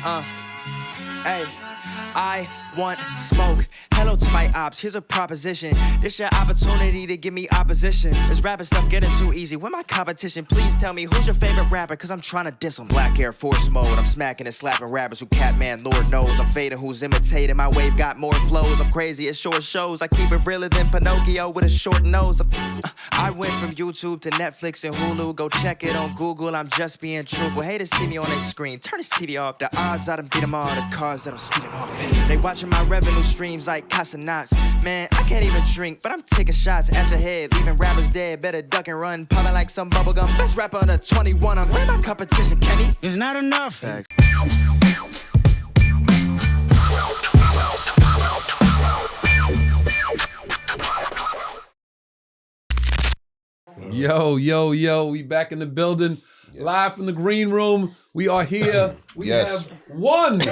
Hey, I want smoke. Hello to my ops, here's a proposition. This your opportunity to give me opposition. This rapping stuff getting too easy. When my competition, please tell me who's your favorite rapper, cause I'm trying to diss them. Black Air Force mode, I'm smacking and slapping rappers who cat man, Lord knows. I'm fading who's imitating, my wave got more flows. I'm crazy at short shows, I keep it realer than Pinocchio with a short nose. I went from YouTube to Netflix and Hulu. Go check it on Google, I'm just being truthful. Haters see me on their screen, turn this TV off. The odds I done beat them all, the cars that I'm speeding off. They watching my revenue streams like Casanats. Man, I can't even drink, but I'm taking shots at your head, leaving rappers dead. Better duck and run, popping like some bubblegum. Best rapper under 21, I'm where my competition, Kenny? It's not enough. Facts. Yo, we back in the building, live from the green room. We are here. We have one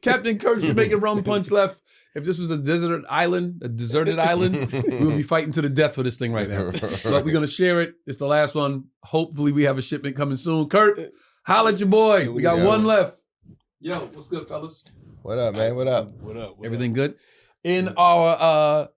Captain Kirk's Jamaican rum punch left. If this was a deserted island, we would be fighting to the death for this thing right now. But we're gonna share it. It's the last one. Hopefully we have a shipment coming soon. Kurt, holla at your boy. We got one left. Yo, what's good, fellas? What up, man? What up? Everything good? In our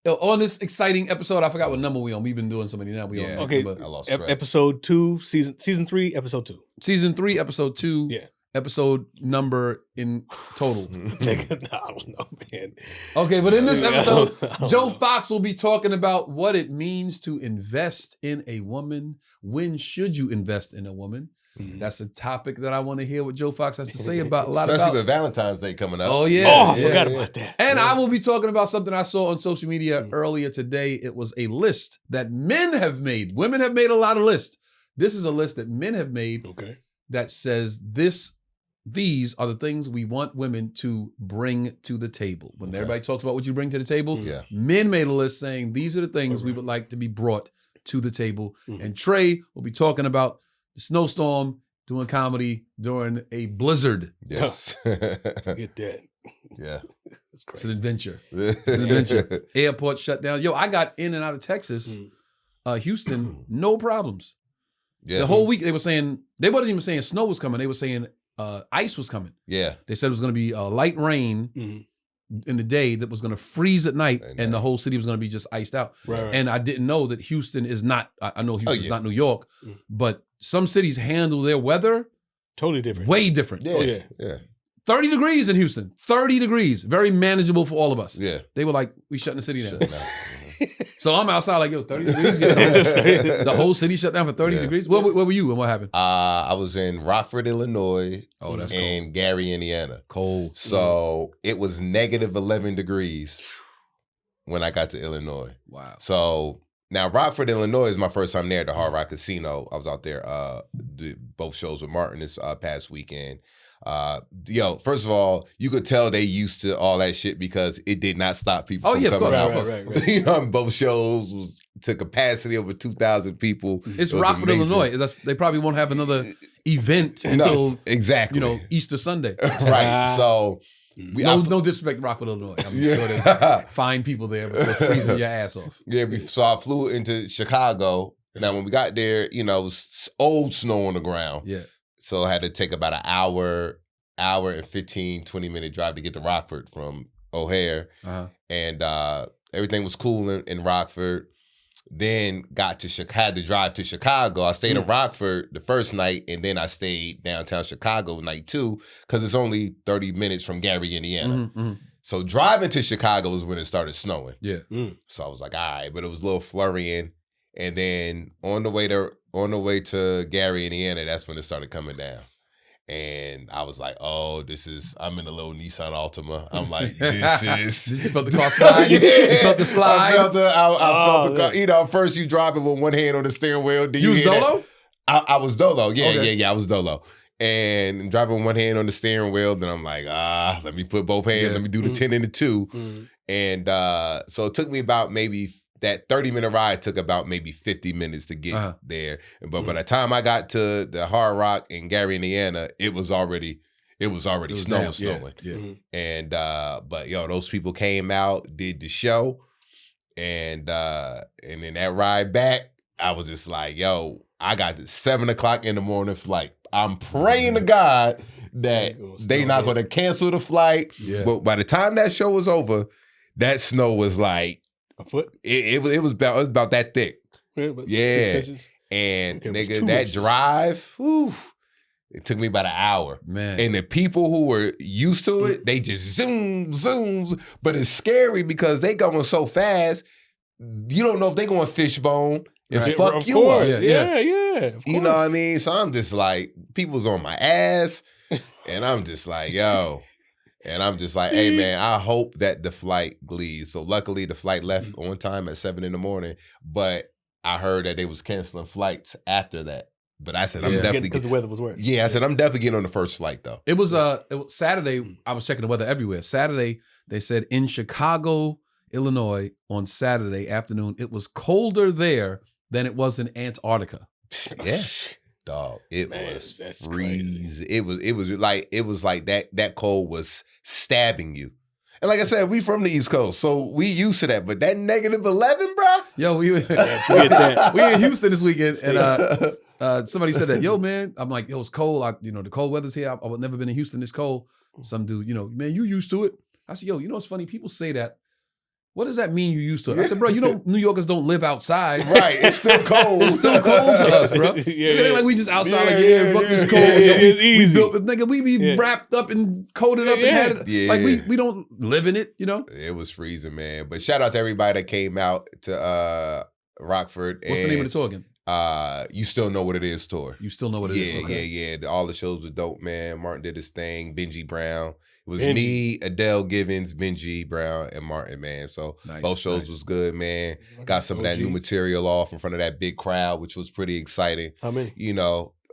on this exciting episode, I forgot what number we on. We've been doing so many now. We on okay. but I lost track. Episode 2, season 3, episode 2. Season 3, episode 2. Yeah. Episode number in total. Nigga, I don't know, man. Okay, but in this episode, I don't Joe know. Fox will be talking about what it means to invest in a woman. When should you invest in a woman? Mhm. That's a topic that I want to hear what Joe Fox has to say about a lot Especially about. with Valentine's Day coming up. Oh yeah. Oh, I yeah. forgot about that. And I will be talking about something I saw on social media earlier today. It was a list that men have made. Women have made a lot of lists. This is a list that men have made that says these are the things we want women to bring to the table. When everybody talks about what you bring to the table, men made a list saying these are the things we would like to be brought to the table. And Trey will be talking about the snowstorm, doing comedy during a blizzard. Yes. Get that. Yeah. It's It's an crazy. adventure. It's an adventure. Airport shut down. Yo, I got in and out of Texas, Houston, no problems. Yeah. The whole week they wasn't even saying snow was coming. They were saying ice was coming. Yeah. They said it was going to be light rain in the day that was going to freeze at night, and the whole city was going to be just iced out. Right. And I didn't know that Houston is not, I know Houston's not New York, but some cities handle their weather Totally different. way different. Yeah. Yeah. 30 degrees in Houston, 30 degrees, very manageable for all of us. Yeah. They were like, we shutting the city down. Shut down. So I'm outside like, yo, 30 degrees? The whole city shut down for 30 degrees? Where were you and what happened? I was in Rockford, Illinois. Oh, that's and Gary, Indiana. Cold. So it was negative 11 degrees when I got to Illinois. Wow. So now Rockford, Illinois is my first time there at the Hard Rock Casino. I was out there did both shows with Martin this past weekend. First of all, you could tell they used to all that shit because it did not stop people from coming out. Right. You know, both shows was to capacity over 2,000 people. It's It was Rockford, amazing. Illinois. They probably won't have another event until exactly. Easter Sunday. Right. So no disrespect to Rockford, Illinois. I'm sure there's fine people there, but they're freezing your ass off. Yeah, so I flew into Chicago. Now when we got there, it was old snow on the ground. Yeah. So I had to take about an hour and 15, 20-minute drive to get to Rockford from O'Hare. And everything was cool in Rockford. Then got to Chicago, had to drive to Chicago. I stayed in Rockford the first night, and then I stayed downtown Chicago night 2, because it's only 30 minutes from Gary, Indiana. So driving to Chicago was when it started snowing. Yeah. So I was like, all right, but it was a little flurrying. And then on the way to Gary, Indiana, that's when it started coming down. And I was like, oh, I'm in a little Nissan Altima. I'm like, this is. You felt the car slide? Yeah. You felt the slide? I felt the car. You know, first you driving with one hand on the steering wheel. You was dolo? I was dolo. Yeah, Okay. I was dolo. And driving with one hand on the steering wheel, then I'm like, let me put both hands. Let me do the 10 and the 2. And so it took me about maybe that 30-minute ride took about maybe 50 minutes to get there. But by the time I got to the Hard Rock in Gary, Indiana, it was already snowing. Yeah. And but those people came out, did the show, and then that ride back, I was just like, I got the 7:00 in the morning flight. I'm praying to God that they not going to cancel the flight. Yeah. But by the time that show was over, that snow was like a foot. It was about that thick. Yeah, but Yeah. 6 inches. And Okay, it was nigga, 2 that inches. drive, whew, it took me about an hour. Man. And the people who were used to it, they just zooms. But it's scary because they going so fast, you don't know if they going fishbone and Right. fuck Of you course. up. Yeah. Of You know what I course. mean? So I'm just like, people's on my ass, and I'm just like, yo. And I'm just like, hey, man, I hope that the flight leaves. So luckily, the flight left on time at 7 a.m, but I heard that they was canceling flights after that. But I said, I'm definitely because the weather was worse. I said, I'm definitely getting on the first flight, though. It was Saturday. I was checking the weather everywhere. Saturday, they said in Chicago, Illinois, on Saturday afternoon, it was colder there than it was in Antarctica. Yeah. Dog, it Man, was that's freezing. It was like that cold was stabbing you. And like I said, we from the East Coast, so we used to that. But that -11, bro. Yo, we Forget that. we in Houston this weekend, and somebody said that, yo, man, I'm like, it was cold. The cold weather's here. I've never been in Houston this cold. Some dude, man, you used to it. I said, yo, what's funny? People say that. What does that mean you used to it? I said, bro, New Yorkers don't live outside. Right, it's still cold. It's still cold to us, bro. It ain't like we just outside fuck this cold. it's We easy. built, nigga, we be wrapped up and coated up and had it. Yeah. Like we don't live in it, It was freezing, man. But shout out to everybody that came out to Rockford. What's the name of the tour again? You Still Know What It Is tour. You still know what it is. Okay. Yeah. All the shows were dope, man. Martin did his thing. Benji Brown. It was Benji. me, Adele Givens, Benji Brown, and Martin, man. So Nice, both shows nice. was good, man. Got some of that new material off in front of that big crowd, which was pretty exciting. How many?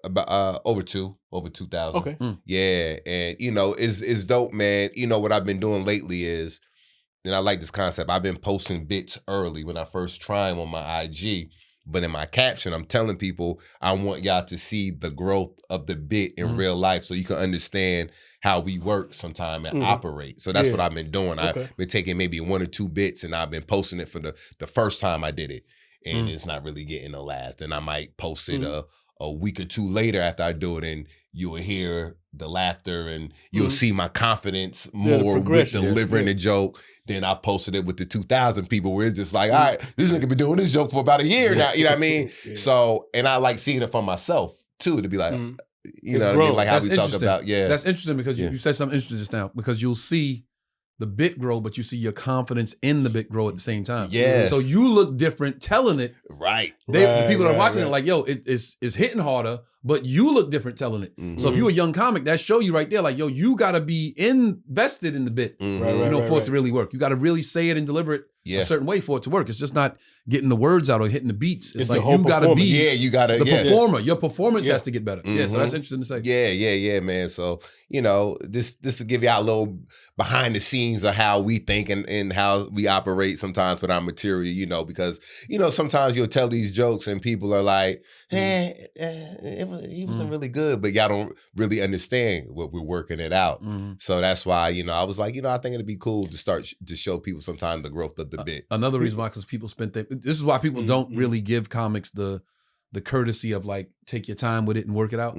About over 2,000. Okay. Yeah, and it's dope, man. What I've been doing lately is, and I like this concept. I've been posting bits early when I first try them on my IG. But in my caption, I'm telling people I want y'all to see the growth of the bit in real life so you can understand how we work sometime and operate. So that's what I've been doing. Okay. I've been taking maybe 1 or 2 bits and I've been posting it for the first time I did it. And it's not really getting a last. And I might post it a week or 2 later after I do it, and you will hear the laughter and you'll see my confidence more with progression. delivering the joke. Then I posted it with the 2,000 people where it's just like, all right, this nigga been doing this joke for about a year now. You know what I mean? So, and I like seeing it for myself too, to be like, you know what I mean? Like how That's we talk interesting. about, That's interesting because you said something interesting just now, because you'll see the bit grow, but you see your confidence in the bit grow at the same time. Yeah. So you look different telling it. Right. The people that are watching it like, yo, it's hitting harder, but you look different telling it. So if you're a young comic, that show you right there, like, yo, you got to be invested in the bit, for it to really work. You got to really say it and deliver it a certain way for it to work. It's just not getting the words out or hitting the beats. It's like the whole you got to be you got to the performer. Your performance has to get better. Yeah, so that's interesting to say. Yeah, man. So, this will give y'all a little behind the scenes of how we think and how we operate sometimes with our material, because, sometimes you'll tell these jokes and people are like, he wasn't really good, but y'all don't really understand what we're working it out. So that's why, I was like, I think it'd be cool to start to show people sometimes the growth of the bit. Another reason why, because people this is why people don't really give comics the courtesy of like, take your time with it and work it out.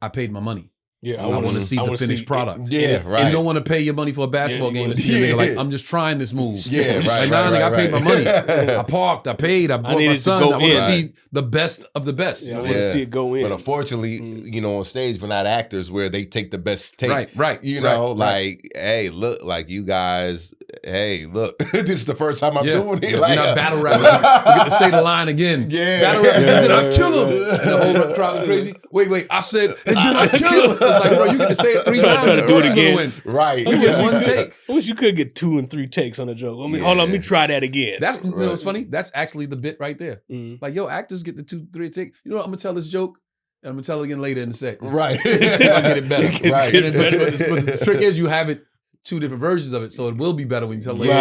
I paid my money. Yeah, I want to see the finished product. Yeah, right. And you don't want to pay your money for a basketball game and see a nigga like, I'm just trying this move. Yeah, right. Like, nah, nigga, I paid my money. I parked, I paid, I brought my needed to son. go I want to in. see the best of the best. I want to see it go in. But unfortunately, on stage, we're not actors where they take the best take. Right. Hey, look, like you guys, hey, look, this is the first time I'm doing it. Yeah, Like, you're not battle rapping. You get to say the line again. Yeah. Battle rapping, and then I kill him. And the whole crowd is crazy. Wait, I said, and then I kill him. It's like, bro, you get to say it 3 times. Try to do it again. Win. Right. You get one take. I wish you could get 2 and 3 takes on a joke. Hold on, let me try that again. That's what's funny. That's actually the bit right there. Like, yo, actors get the 2, 3 take. You know what? I'm gonna tell this joke, and I'm gonna tell it again later in the set. Right. I'll get it better. Right. But the trick is you have it 2 different versions of it, so it will be better when you tell it later.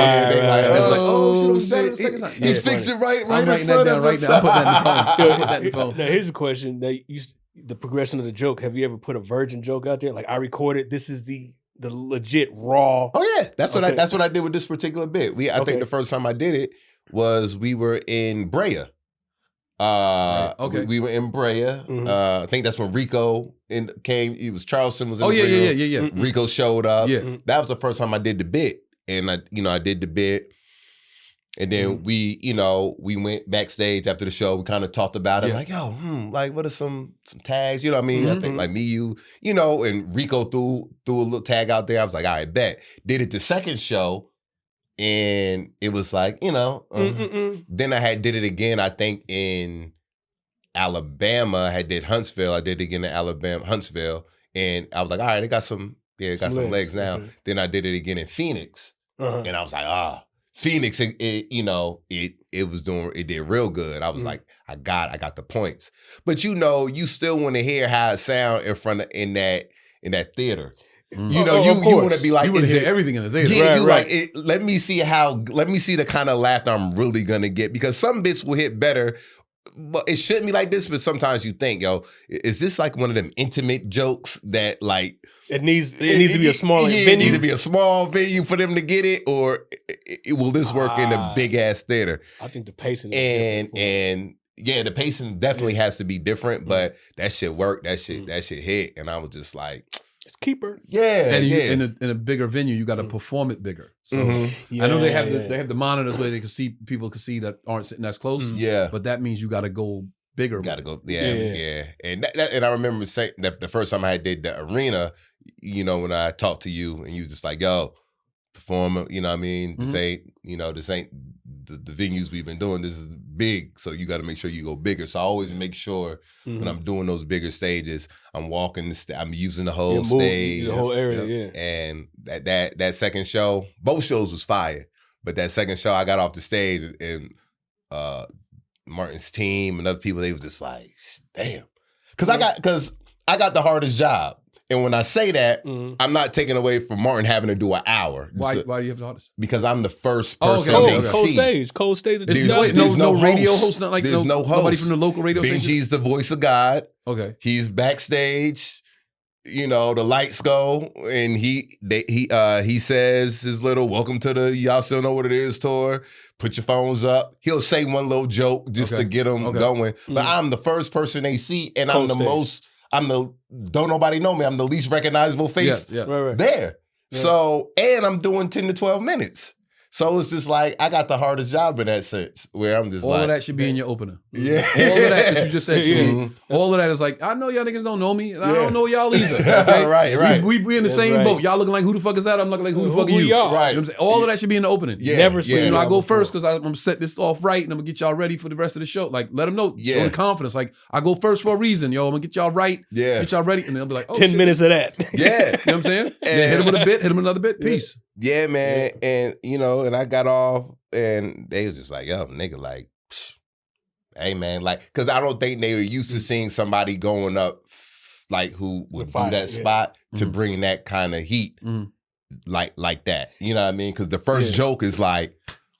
He fixed it right I'm in writing front that down of right us. now. I'm putting that in the phone. Put that in the phone. Now here's a question. The progression of the joke. Have you ever put a virgin joke out there? Like, I recorded. This is the legit raw. Oh yeah, that's what I did with this particular bit. I think the first time I did it was we were in Brea. Okay. We were in Brea. I think that's when Rico came. It was Charleston was in Oh the reel. yeah. Rico showed up. Yeah. That was the first time I did the bit, and I did the bit. And then we went backstage after the show. We kind of talked about it. Yeah. Like, yo, like what are some tags? You know what I mean? I think like me, you, and Rico threw a little tag out there. I was like, all right, bet. Did it the second show, and it was like, then I did it again. I think in Alabama, I did Huntsville. I did it again in Alabama, Huntsville, and I was like, all right, they got some legs now. Okay. Then I did it again in Phoenix, and I was like, Phoenix, it did real good. I was like, I got the points. But you still want to hear how it sound in that theater. You want to be like, you want to hear everything in the theater. Yeah, right. Like, let me see the kind of laughter I'm really gonna get, because some bits will hit better. But it shouldn't be like this, but sometimes you think, yo, is this like one of them intimate jokes that like it needs to be a smaller venue? It needs to be a small venue for them to get it, or will this work in a big ass theater? I think the pacing is and the pacing definitely has to be different, but that shit worked. That shit hit, and I was just like, it's keeper. Yeah, and in a bigger venue, you got to perform it bigger. So I know they have the monitors where people can see that aren't sitting as close. Yeah, but that means you got to go bigger. Got to go. Yeah. And and I remember saying that the first time I did the arena, when I talked to you, and you was just like, yo, perform. You know what I mean? This ain't the venues we've been doing. This is big, so you got to make sure you go bigger. So I always make sure when I'm doing those bigger stages, I'm walking I'm using the whole stage, the whole area. And that second show, both shows was fire, but that second show, I got off the stage, and Martin's team and other people, they was just like, damn, because I got the hardest job. And when I say that, I'm not taking away from Martin having to do an hour. Why do you have the hardest? Because I'm the first person they see. Cold stage. There's no radio host, not like there's no host. Nobody from the local radio station. Benji's the voice of God. Okay. He's backstage. The lights go, and he says his little "Welcome to the Y'all Still Know What It Is" tour. Put your phones up. He'll say one little joke just to get them going. But I'm the first person they see, and I'm the most. Don't nobody know me. I'm the least recognizable face there. Yeah. So, and I'm doing 10 to 12 minutes. So it's just like, I got the hardest job in that sense, where I'm just all of that should be in your opener. Yeah. All of that you just said, all of that is like, I know y'all niggas don't know me, and I don't know y'all either. Okay? right. We in the same boat. Y'all looking like, who the fuck is that? I'm looking like, who the fuck are you? Y'all? You Right. know what I'm saying? All of that should be in the opening. Yeah. Never seen I go first because I'm set this off right, and I'm gonna get y'all ready for the rest of the show. Like, let them know. Show the confidence. Like, I go first for a reason, yo. I'm gonna get y'all right. Yeah. Get y'all ready, and then I'll be like, 10 minutes of that. Yeah. You know what I'm saying? Then hit him with a bit, hit him with another bit. Peace. Yeah, man. And, and I got off, and they was just like, yo, nigga, like, hey, man, like, because I don't think they were used to seeing somebody going up, like, who would do that spot to bring that kind of heat, like that. You know what I mean? Because the first joke is like,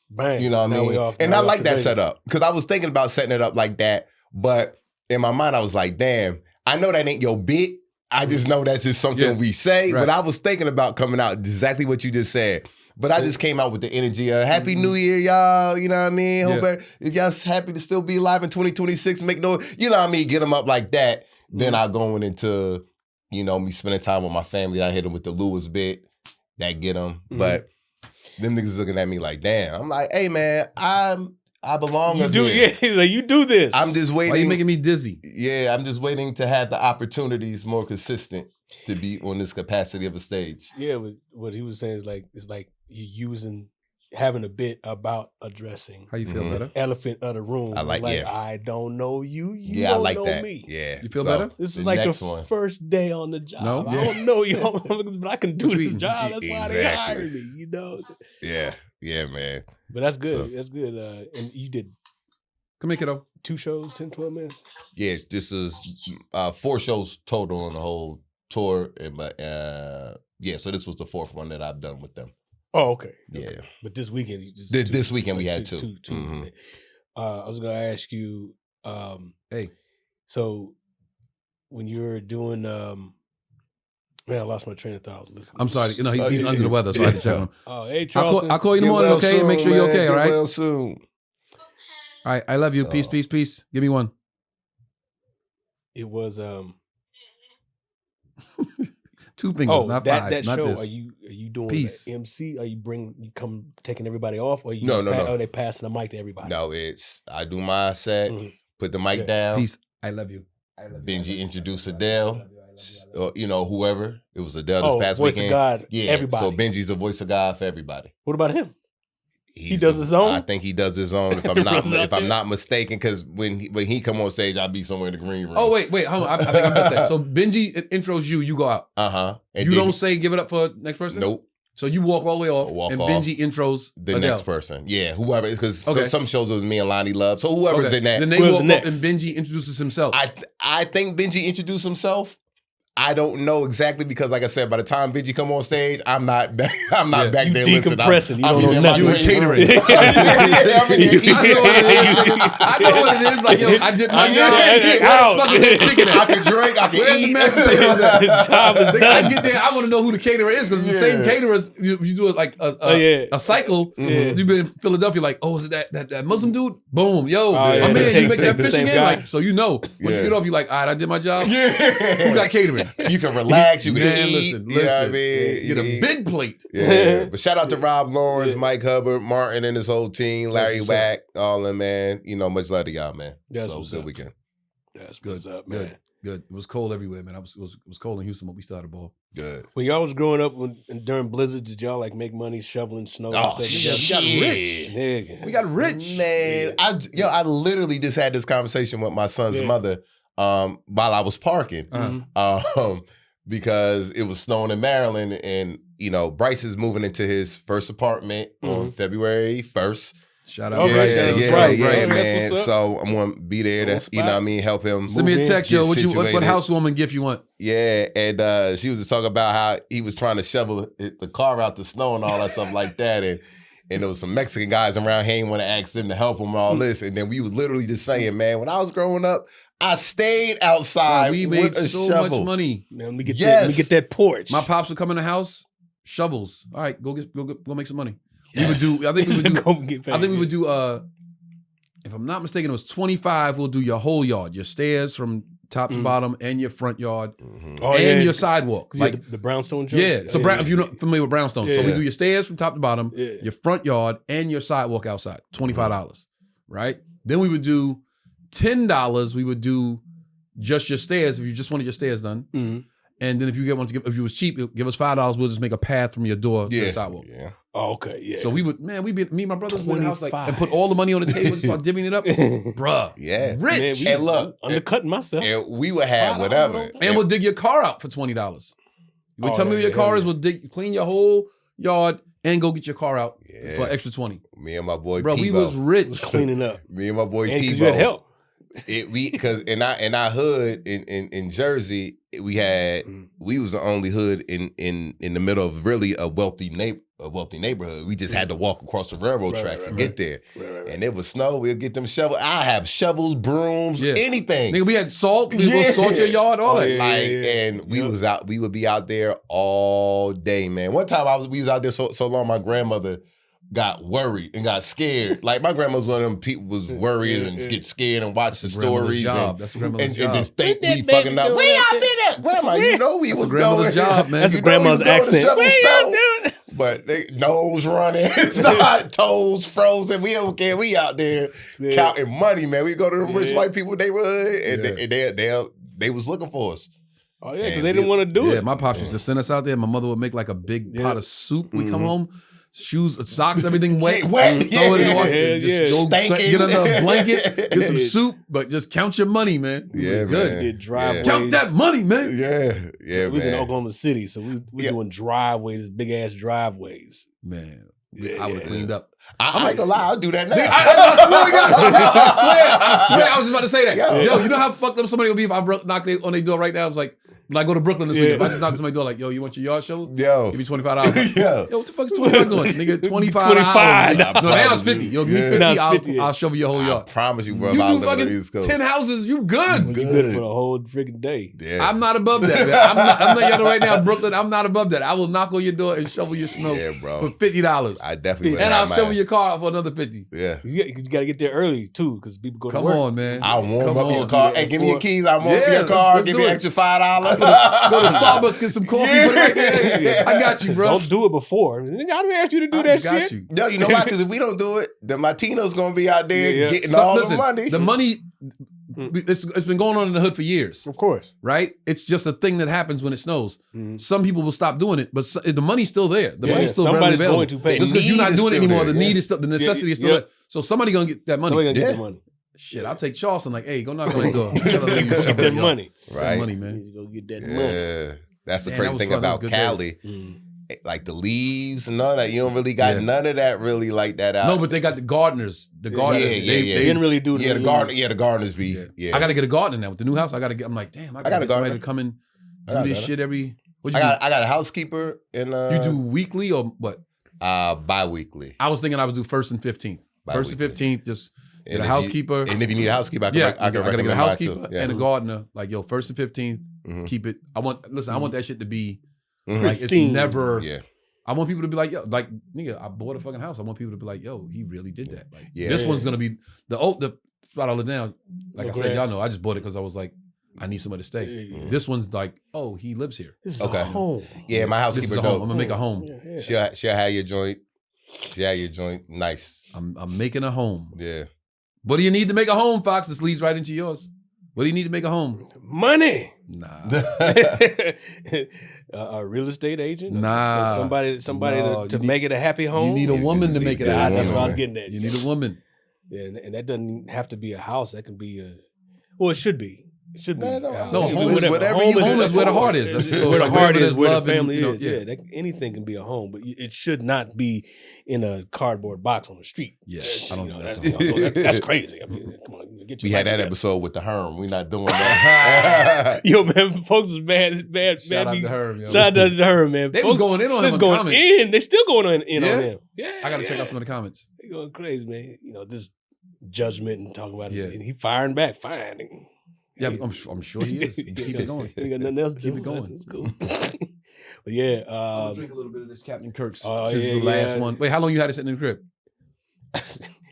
bang. You know what I mean? And I like that setup, because I was thinking about setting it up like that, but in my mind, I was like, damn, I know that ain't your bit. I just know that's just something we say, but I was thinking about coming out exactly what you just said. But I just came out with the energy of Happy New Year, y'all. You know what I mean? Hope if y'all happy to still be alive in 2026, make no, you know what I mean? Get them up like that. Then I going into, me spending time with my family. I hit them with the Lewis bit. That get them. But them niggas looking at me like, damn. I'm like, hey, man, I belong up here. Yeah, he's like, you do this. I'm just waiting. Why you making me dizzy? Yeah, I'm just waiting to have the opportunities more consistent to be on this capacity of a stage. Yeah, what he was saying is like, it's like you having a bit about addressing. How you feel better? Elephant of the room. I like I don't know you. You I don't like know that. me. Yeah. You feel better? This is like the first day on the job. No? I don't know you, but I can do this job. That's why they hired me, Yeah. Yeah, man. But that's good. That's good. And you did Come here, kiddo. 2 shows, 10, 12 minutes? Yeah, this is 4 shows total on the whole tour. But so this was the 4th one that I've done with them. Oh, okay. Yeah. But this weekend, you just this weekend we had 2. I was going to ask you, hey, so when you were doing, man, I lost my train of thought. Listen, I'm sorry. He's under the weather, so I had to check him. Oh, hey, Charleston. I'll call you in the morning, okay? Soon, make sure you're okay, all right? Well soon. All right, I love you. Peace, peace, peace. Give me one. It was 2 fingers, not 5. That not show. this. Are you doing Peace. the MC? Are you taking everybody off? Or No. Are they passing the mic to everybody? No, I do my set, put the mic down. Peace. I love you. Benji introduced Adele. Whoever. It was Adele this past voice weekend. Of God, yeah, everybody. so Benji's a voice of God for everybody. What about him? He does his own? I think he does his own. If I'm not mistaken, because when he come on stage, I'll be somewhere in the green room. Oh wait, hold on. I think I missed that. So Benji intros you, you go out. You don't say give it up for next person? Nope. So you walk all the way off, Benji intros the Adele. next person. Yeah, whoever. Because some shows it was me and Lonnie Love. So whoever's in that. Then they walk up and Benji introduces himself. I think Benji introduced himself. I don't know exactly because, like I said, by the time Benji come on stage, I'm not back there listening. Decompressing. You don't know nothing. You in catering. I know what it is. Like, yo, I did my job. Fucking chicken. I can drink. I can eat. I get there. I want to know who the caterer is because the same caterers. You do it like a cycle. You've been in Philadelphia. Like, oh, is it that Muslim dude? Boom, yo, my man, you make that fish again. Like, so you know. Once you get off, you like, all right, I did my job. Who got catering? You can relax. You can eat. Listen. You know what I mean? You get a big plate. Yeah. But shout out to Rob Lawrence, Mike Hubbard, Martin, and his whole team, Larry Wack, all them, man. Much love to y'all, man. That's so what's good up. weekend. That's what's up, man. Good. It was cold everywhere, man. It was cold in Houston when we started ball. Good. When y'all was growing up during blizzards, did y'all like make money shoveling snow? Oh, and shit. stuff? We got rich. Nigga. We got rich. Man, I literally just had this conversation with my son's mother while I was parking. Because it was snowing in Maryland, and Bryce is moving into his first apartment on February 1st. Shout out, Bryce, man. So I'm gonna be there to, help him. Send me a text, yo. What housewarming gift you want? Yeah, and she was talking about how he was trying to shovel the car out the snow and all that stuff like that, and there was some Mexican guys around here. He want to ask them to help him and all this, and then we was literally just saying, man, when I was growing up, I stayed outside. We made so much money. Man, let me get that porch. My pops would come in the house, shovels. All right, go make some money. We would do. I think we would do. If I'm not mistaken, it was 25. We'll do your whole yard, your stairs from top to bottom, and your front yard, and your sidewalk. Like the brownstone joints? Yeah. So if you're not familiar with brownstone, so we do your stairs from top to bottom, your front yard, and your sidewalk outside. $25, right? Then we would do $10. We would do just your stairs if you just wanted your stairs done. And then if you if you was cheap, give us $5. We'll just make a path from your door to the sidewalk. Yeah. Oh, okay. Yeah. So me and my brothers would in the house and put all the money on the table and start divvying it up. Bruh. Yeah. Rich. And look, undercutting myself. And we would have whatever. And we'll dig your car out for $20. You tell me where your car is, we'll clean your whole yard and go get your car out for extra $20. Me and my boy Bro, we was rich. Cleaning up. Me and my boy P-Bo. Because you had help. Because in our hood in Jersey, we was the only hood in the middle of really a wealthy neighborhood. We just had to walk across the railroad tracks to get there. And it was snow. We'll get them shovels. I have shovels, brooms, anything. Nigga, we had salt. We would salt your yard, all that. And we was out. We would be out there all day, man. One time we was out there so long. My grandmother got worried and got scared. Like my grandma's one of them people was worried and get scared and watch the stories. That's grandma's job. And just think we fucking up. Where y'all been at? Grandma, you know we was going. Job, man. That's grandma's accent. Where y'all doing? But they nose running, toes frozen. We don't care. We out there counting money, man. We go to the rich white people neighborhood and they was looking for us. Oh yeah, because they didn't want to do it. Yeah, my pops used to send us out there. My mother would make like a big pot of soup. We come home. Shoes, socks, everything wet. Throw it in the water. Just go get under a blanket, get some soup, but just count your money, man. Yeah, good. Did driveways. Count that money, man. Yeah, we was in Oklahoma City, so we doing driveways, big ass driveways. Man, I would have cleaned up. I'm not gonna lie, I'll do that now. I swear to God. I swear, I was just about to say that. Yo, you know how fucked up somebody will be if I knock on their door right now? I was like, when I go to Brooklyn this weekend, I just knock on somebody's door like, yo, you want your yard shoveled? Yo. Give me $25. Yo, what the fuck is $25 doing? Nigga, $25. No, now it's 50. Yo, give me 50, I'll shovel your whole yard. I promise you, bro. You do fucking 10 houses, you good. You good for the whole freaking day. Yeah. I'm not above that, man. I'm not yelling right now in Brooklyn. I'm not above that. I will knock on your door and shovel your snow for $50. I definitely would. And I'll shovel your car out for another $50. Yeah. You got to get there early, too, because people go to work. Come on, man. I'll warm up your car. Hey, give me your keys. I'll warm up your car. Give me extra $5. go to Starbucks, get some coffee, put it right there. Yeah. I got you, bro. Don't do it before. I didn't ask you to do that got shit. you. No, you know why? Because if we don't do it, the Latino's gonna be out there getting all listen, the money. The money, it's been going on in the hood for years, Of course. right? It's just a thing that happens when it snows. Some people will stop doing it, but the money's still there. The money's still readily somebody's available. going to pay. Just because you're not doing it anymore, the need is still, the necessity is still Yeah. there. So somebody gonna get that money. Somebody gonna get the money. Shit, I'll take Charleston. Like, hey, go knock on that door. Get that money. Right. Money, man. You go get that money. Yeah, that's the Man, crazy that was thing fun. That was about good Cali. Mm. Like the leaves and all that, you don't really got none of that really like that out. No, but they got the gardeners. The gardeners. Yeah, they Didn't really do yeah, the the garden. Yeah, the gardeners be. Yeah, I got to get a gardener now with the new house. I got to get. I'm like, damn. I got a to get somebody gardener. to come and I got do a this gardener. shit every. What I you got a housekeeper and do? You do weekly or what? bi-weekly. I was thinking I would do 1st and 15th. 1st and 15th, just get a housekeeper. And if you need a housekeeper, I can Yeah, I I can gotta get a recommend housekeeper mine too. Yeah. and a gardener. Like, yo, 1st and 15th, Mhm. keep it. I want that shit to be Mhm. like it's Pristine. never. Yeah. I want people to be like, yo, like nigga, I bought a fucking house. I want people to be like, yo, he really did that. Like, Yeah. this one's gonna be the spot I live now. Like No I said, grass. y'all know, I just bought it because I was like, I need somewhere to stay. Yeah. This one's like, oh, he lives here. This is Okay. a home. Yeah, my This is housekeeper a home. I'm dope. gonna make a home. Yeah. She'll have your joint. She'll have your joint nice. I'm making a home. Yeah. What do you need to make a home, Fox? This leads right into yours. What do you need to make a home? Money. Nah. A real estate agent. Nah. Somebody No, to you need- make it a happy home. You need a woman to make it a happy That's what I was home. getting at. You need a woman. Yeah, and that doesn't have to be a house. That can be a. Well, it should be. It should be. No, No, home is whatever home you is where the heart is. It's So where it's the like heart wherever is, where the love and, family you know, is. yeah. Yeah, anything can be a home, but it should not be in a cardboard box on the street. Yeah, That's, I don't you know, know. that's crazy. I mean, come on, get your We had life that together. episode with the Herm. We not doing that. Yo, man, folks was mad. Shout out me- to her. Yo. Shout out to her, man. They was going in on They him was in going comments. in. They still going in Yeah? on him. Yeah, I gotta check out some of the comments. They going crazy, man. You know, this judgment and talking about Yeah. it. And he firing back, fine. Yeah, I'm sure he is. Keep it going. He got nothing else to Keep do. it going. That's cool. But yeah, I'll drink a little bit of this Captain Kirk's. oh, This is yeah, the last yeah. one. Wait, how long you had it sitting in the crib?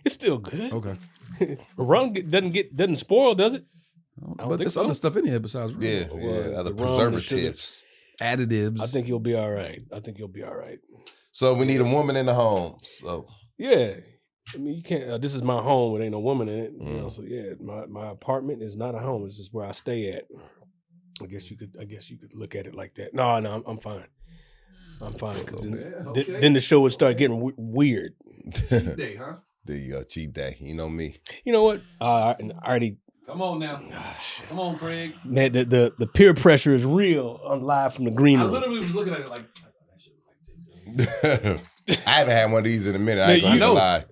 it's still good. Okay. Rum doesn't spoil, does it? don't But think there's so. other stuff in here besides rum. Yeah, Well, yeah. Other the rum, the preservatives. Additives. I think you'll be all right. So we need a woman in the home. So Yeah. I mean, you can't. This is my home. It ain't no woman in it. You know, Mm. so yeah, my apartment is not a home. It's just where I stay at. I guess you could look at it like that. No, I'm fine. I'm fine. 'Cause then the show would start getting weird. Cheat day, huh? there you go, cheat day. You know me. You know what? I already. Come on now. Come on, Craig. Man, the peer pressure is real. I'm live from the green I room. literally was looking at it like, I haven't had one of these in a minute. I Man, ain't gonna you know- lie.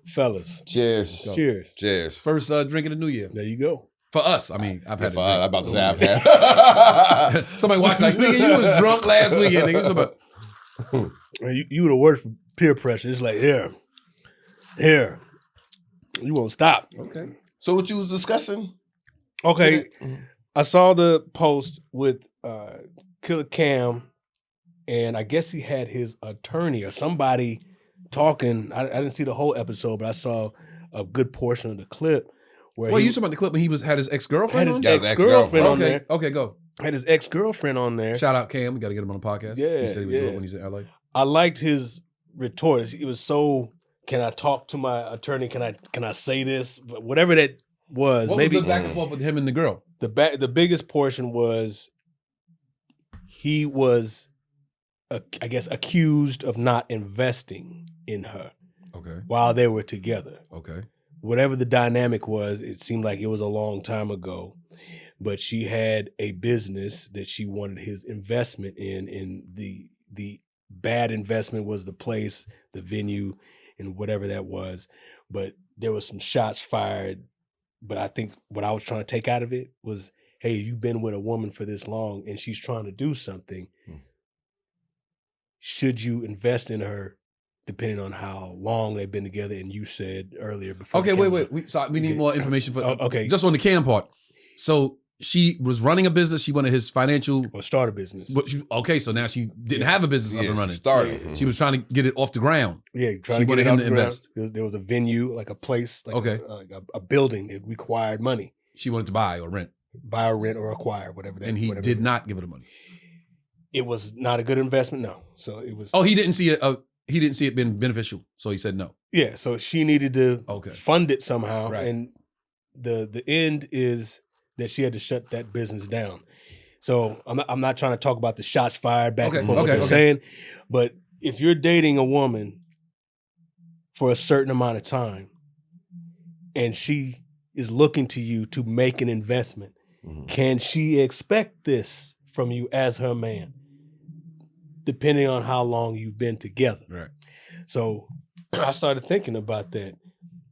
Fellas, Cheers. cheers. Cheers. first drink of the new year. There you go. For us, I mean, I've had For a us, I'm drink. about to say I've had. Somebody watched like, nigga, you was drunk last weekend, nigga. Somebody, Man, you would have worked for peer pressure. It's like here. You won't stop. okay. So what you was discussing? Okay, I saw the post with Killer Cam, and I guess he had his attorney or somebody talking. I didn't see the whole episode, but I saw a good portion of the clip where Well, he you talking about the clip when he had his had ex-girlfriend his on? Yeah, his ex-girlfriend on Okay, there. okay, go. Had his ex-girlfriend on there. Shout out Cam. We got to get him on the podcast. Yeah, He said he would do yeah. it when he's in LA. I liked his retort. It was so. Can I talk to my attorney? Can I say this? But whatever that was, What maybe was the back and forth with him and the girl? the biggest portion was he was, I guess, accused of not investing in her Okay, while they were together. okay. Whatever the dynamic was, it seemed like it was a long time ago, but she had a business that she wanted his investment in, and the bad investment was the place, the venue, and whatever that was. But there was some shots fired. But I think what I was trying to take out of it was, hey, you've been with a woman for this long and she's trying to do something. Should you invest in her depending on how long they've been together? And you said earlier before. Okay, the wait. camera- We need more information for. Oh, okay. Just on the Cam part. So she was running a business. She wanted his financial. Or start a business. Okay, so now she didn't have a business up Yeah, and she running. started. She was trying to get it off the ground. Yeah, trying She to get wanted it him out to the ground. invest. There was a venue, like a place, like Okay. a building that required money. She wanted to buy or rent. buy or rent or acquire, whatever. And he did not give her the money. It was not a good investment. No. So it was. Oh, he didn't see it. He didn't see it being beneficial, so he said no. Yeah. So she needed to fund it somehow, Right. and the end is that she had to shut that business down. So I'm not trying to talk about the shots fired back and forth what they're saying, but if you're dating a woman for a certain amount of time, and she is looking to you to make an investment, can she expect this from you as her man? Depending on how long you've been together. Right. So I started thinking about that.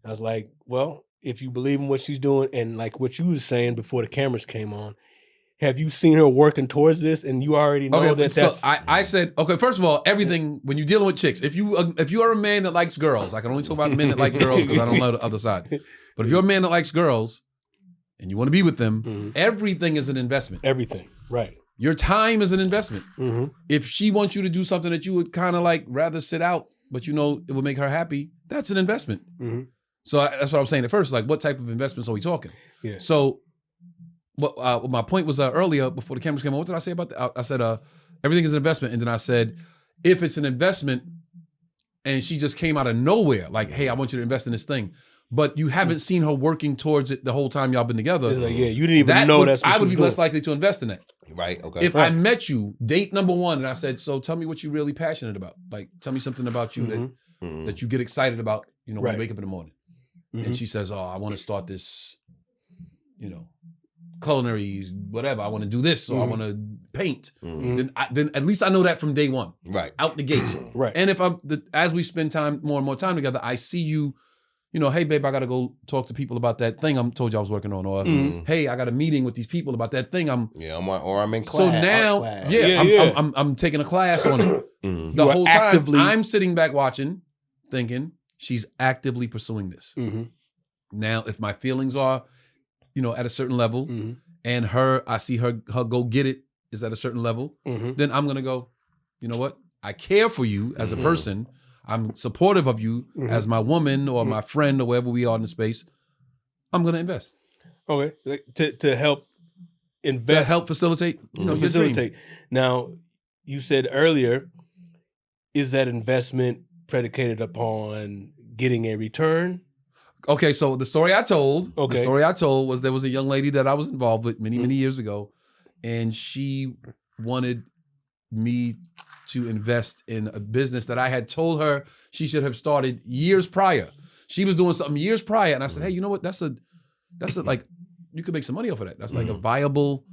I was like, well, if you believe in what she's doing, and like what you was saying before the cameras came on, have you seen her working towards this? And you already know that's... So I said, okay, first of all, everything, when you're dealing with chicks, if you are a man that likes girls, I can only talk about men that like girls because I don't know the other side. But if you're a man that likes girls and you want to be with them, everything is an investment. Everything, right. Your time is an investment. If she wants you to do something that you would kind of like rather sit out, but you know it would make her happy, that's an investment. So that's what I was saying at first, like what type of investments are we talking? Yeah. So what my point was earlier before the cameras came on, what did I say about that? I said everything is an investment. And then I said, if it's an investment and she just came out of nowhere, like, hey, I want you to invest in this thing, but you haven't seen her working towards it the whole time y'all been together. It's like, yeah, you didn't even know that's what I would be doing. less likely to invest in that. Right, okay. If I met you, date number one, and I said, so tell me what you're really passionate about. Like, tell me something about you that you get excited about, you know, when you wake up in the morning. And she says, oh, I want to start this, you know, culinary, whatever. I want to do this, or I want to paint. Then at least I know that from day one. Right. Out the gate. Right. And if as we spend more and more time together, I see you, you know, hey, babe, I got to go talk to people about that thing I told you I was working on. Or, hey, I got a meeting with these people about that thing I'm in class. So now, I'm taking a class on it. The whole time, I'm sitting back watching, thinking, she's actively pursuing this. Now, if my feelings are, you know, at a certain level, and I see her go get it is at a certain level, then I'm going to go, you know what? I care for you as a person. I'm supportive of you as my woman or my friend or wherever we are in the space. I'm going to invest. Okay. To help invest. To help facilitate, you know, your dream. Now, you said earlier, is that investment predicated upon getting a return? Okay, so the story I told was there was a young lady that I was involved with many years ago, and she wanted me to invest in a business that I had told her she should have started years prior. She was doing something years prior, and I said, hey, you know what? That's a like, you could make some money off of that. That's like a viable,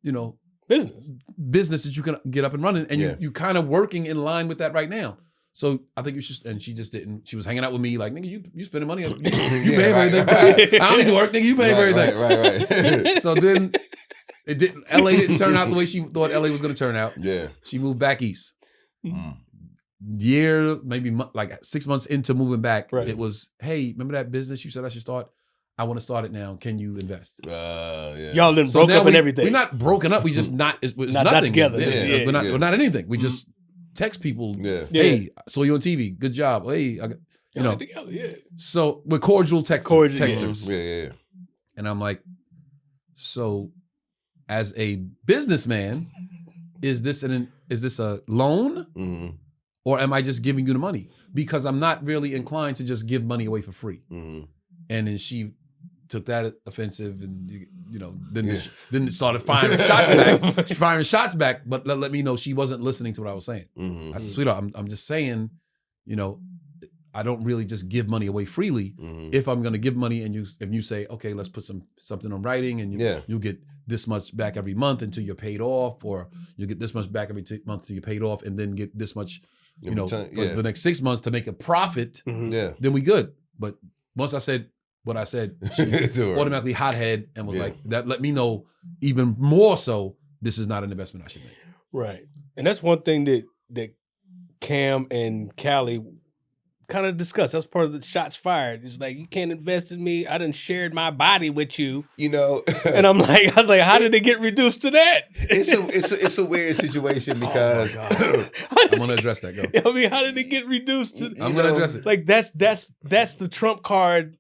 you know, business that you can get up and running, and you kind of working in line with that right now. So I think you should, and she just didn't. She was hanging out with me like, nigga, you spending money. You pay for everything. Right. I don't need to work, nigga. You pay for everything. Right. So then it didn't. LA didn't turn out the way she thought LA was going to turn out. Yeah. She moved back east. Year, maybe like 6 months into moving back, it was, hey, remember that business you said I should start? I want to start it now. Can you invest? Y'all done broke up and everything. We're not broken up. We just not nothing together. We're not anything. We just text people. Hey, saw you on TV. Good job. Hey, you know. Together, So we're cordial texters. Yeah. And I'm like, so as a businessman, is this a loan? Or am I just giving you the money? Because I'm not really inclined to just give money away for free. And then she took that offensive, and you know, then it started firing shots back. She's firing shots back, but let me know she wasn't listening to what I was saying. I said, sweetheart, I'm just saying, you know, I don't really just give money away freely. If I'm gonna give money, and you say, okay, let's put something on writing, and you'll get this much back every month until you're paid off, or you get this much back every month until you're paid off, and then get this much, you know, for the next 6 months to make a profit. Then we good. But once I said what I said, she automatically hothead and was like, that let me know even more so this is not an investment I should make. Right. And that's one thing that Cam and Callie kind of discussed. That's part of the shots fired. It's like, you can't invest in me. I done shared my body with you. You know. And I was like, how did it get reduced to that? It's a weird situation because I'm gonna address that. Go. I mean, how did it get reduced to? I'm gonna address it. Like that's the trump card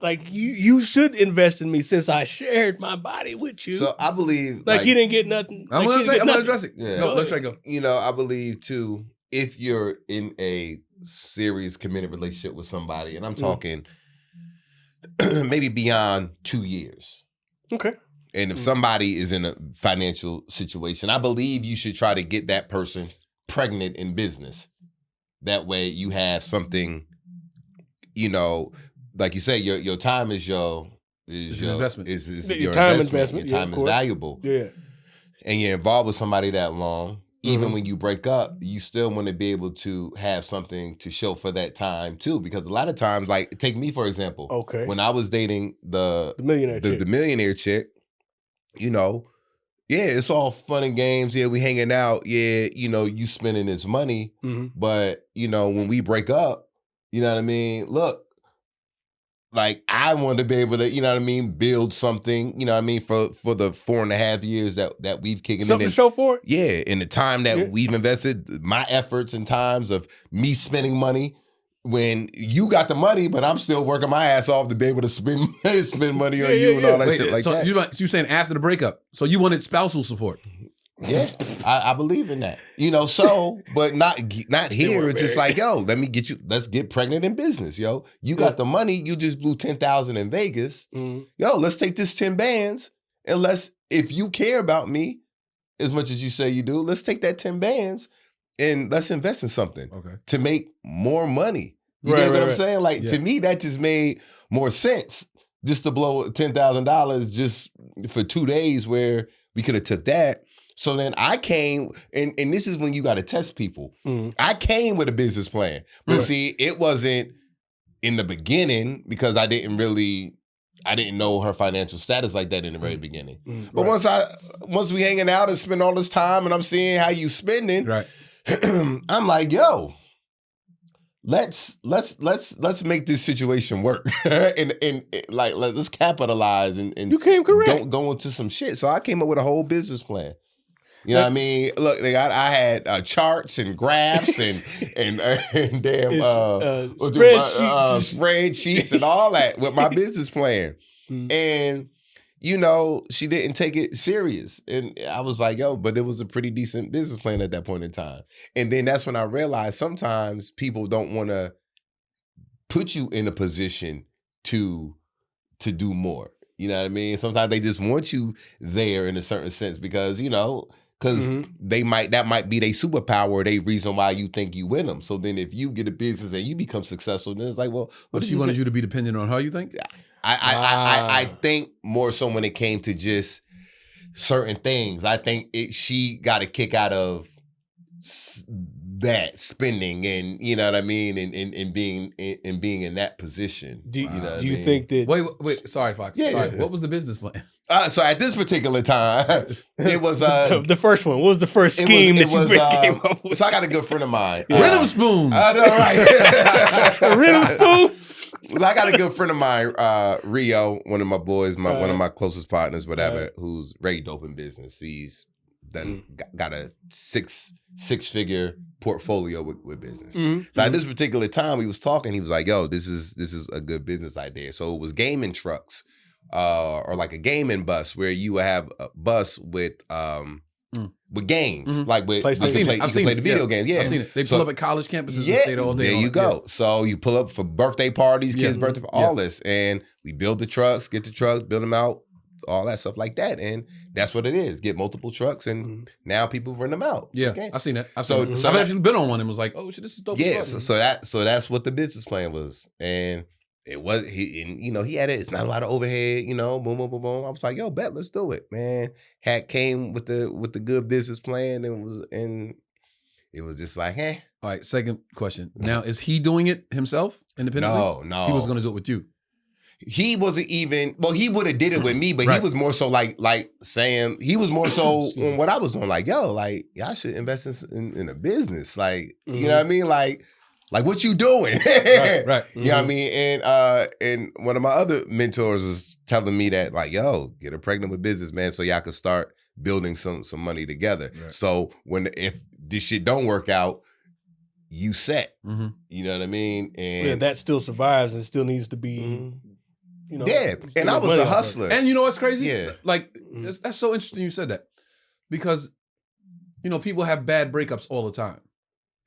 like you should invest in me since I shared my body with you. So I believe like he didn't get nothing. I'm gonna address it. Yeah. No, let Trey go. You know, I believe too, if you're in a serious committed relationship with somebody, and I'm talking maybe beyond 2 years. Okay. And if somebody is in a financial situation, I believe you should try to get that person pregnant in business. That way you have something, you know, like you say, your time is your investment. Is your your time investment. Your time is valuable. Yeah. And you're involved with somebody that long. Even Mhm. when you break up, you still want to be able to have something to show for that time too. Because a lot of times, like take me for example. Okay. When I was dating the millionaire chick. the millionaire chick, you know, yeah, it's all fun and games. Yeah, we hanging out. Yeah, you know, you spending this money. Mhm. But, you know, when we break up, you know what I mean? Look, like I want to be able to, you know what I mean, build something, you know what I mean, for the 4.5 years that we've kicked in. Something to show for it? Yeah, in the time that we've invested, my efforts and times of me spending money. When you got the money, but I'm still working my ass off to be able to spend money on you and all that shit like that. So you're saying after the breakup, so you wanted spousal support? Yeah, I believe in that. You know, so, but not here. It's just like, yo, let's get pregnant in business, yo. You got the money, you just blew 10,000 in Vegas. Mhm. Yo, let's take this 10 bands, and if you care about me as much as you say you do, let's take that 10 bands and let's invest in something to make more money. You get what I'm saying? Like, to me, that just made more sense just to blow $10,000 just for 2 days where we could have took that. So then I came, and this is when you got to test people. I came with a business plan. But see, it wasn't in the beginning because I didn't know her financial status like that in the very beginning. But once we hanging out and spend all this time and I'm seeing how you spending, I'm like, yo, let's make this situation work. and like let's capitalize and you came correct. Don't go into some shit. So I came up with a whole business plan. You know what I mean? Look, I had charts and graphs and damn spreadsheets and all that with my business plan. And you know, she didn't take it serious. And I was like, yo, but it was a pretty decent business plan at that point in time. And then that's when I realized sometimes people don't want to put you in a position to do more. You know what I mean? Sometimes they just want you there in a certain sense because, you know, because that might be their superpower or their reason why you think you win them. So then if you get a business and you become successful, then it's like, well, what she wanted you to be dependent on her, you think? I think more so when it came to just certain things. I think she got a kick out of that spending and you know what I mean and being in that position. Do you think that? Wait, sorry, Fox. Sorry. What was the business plan? So at this particular time, it was the first one. What was the first scheme that you came up with? So I got a good friend of mine. Rhythm spoons. I know, right? Rhythm spoons. Well, I got a good friend of mine, Rio, one of my boys, one of my closest partners, whatever, who's very dope in business. He's got a six-figure portfolio with business. So at this particular time, we was talking. He was like, "Yo, this is a good business idea." So it was gaming trucks, or like a gaming bus, where you would have a bus with games, like with you can play the video games. Yeah, I've seen it. They pull up at college campuses and stay all day. There you go. So you pull up for birthday parties, kids' birthday, all this, and we build the trucks, get the trucks, build them out, all that stuff like that, and that's what it is. Get multiple trucks, and now people rent them out. Yeah, I've seen that. I've actually been on one and was like, oh shit, this is dope. Yeah, so that's what the business plan was, and it was he had it. It's not a lot of overhead, boom, boom, boom, boom. I was like, yo, bet, let's do it, man. Came with the good business plan and it was just like, eh. All right, second question. Now, is he doing it himself independently? No. He was going to do it with you. He wasn't even, well, he would have did it with me, but he was more so like saying, he was more so on what I was on, like, yo, like, y'all should invest in a business. Like, you know what I mean? Like what you doing? Right. You know what I mean? And one of my other mentors was telling me that, like, yo, get her pregnant with business, man, so y'all could start building some money together. Right. So if this shit don't work out, you set. You know what I mean? And that still survives and still needs to be you know. Yeah, and I was a hustler. And you know what's crazy? Yeah. Like, that's so interesting you said that. Because, you know, people have bad breakups all the time.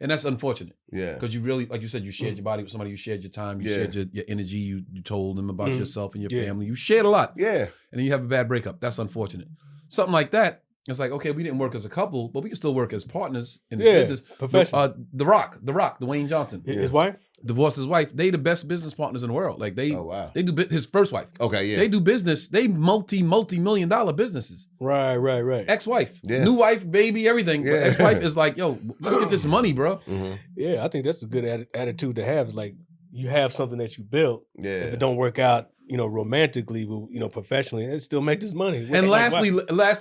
And that's unfortunate. Yeah. Because you really, like you said, you shared your body with somebody, you shared your time, you shared your energy, you told them about yourself and your family. You shared a lot. Yeah. And then you have a bad breakup. That's unfortunate. Something like that, it's like, okay, we didn't work as a couple, but we can still work as partners in this business. Professional. The Rock, Dwayne Johnson. His wife? Divorced his wife. They the best business partners in the world. Like they do his first wife. Okay, yeah. They do business. They multi-million-dollar businesses. Right. Ex-wife, Yeah. new wife, baby, everything. But Yeah. ex-wife is like, yo, let's get this money, bro. Yeah, I think that's a good attitude to have. Like you have something that you built. Yeah. If it don't work out, you know, romantically, but you know, professionally, it still make this money. And lastly,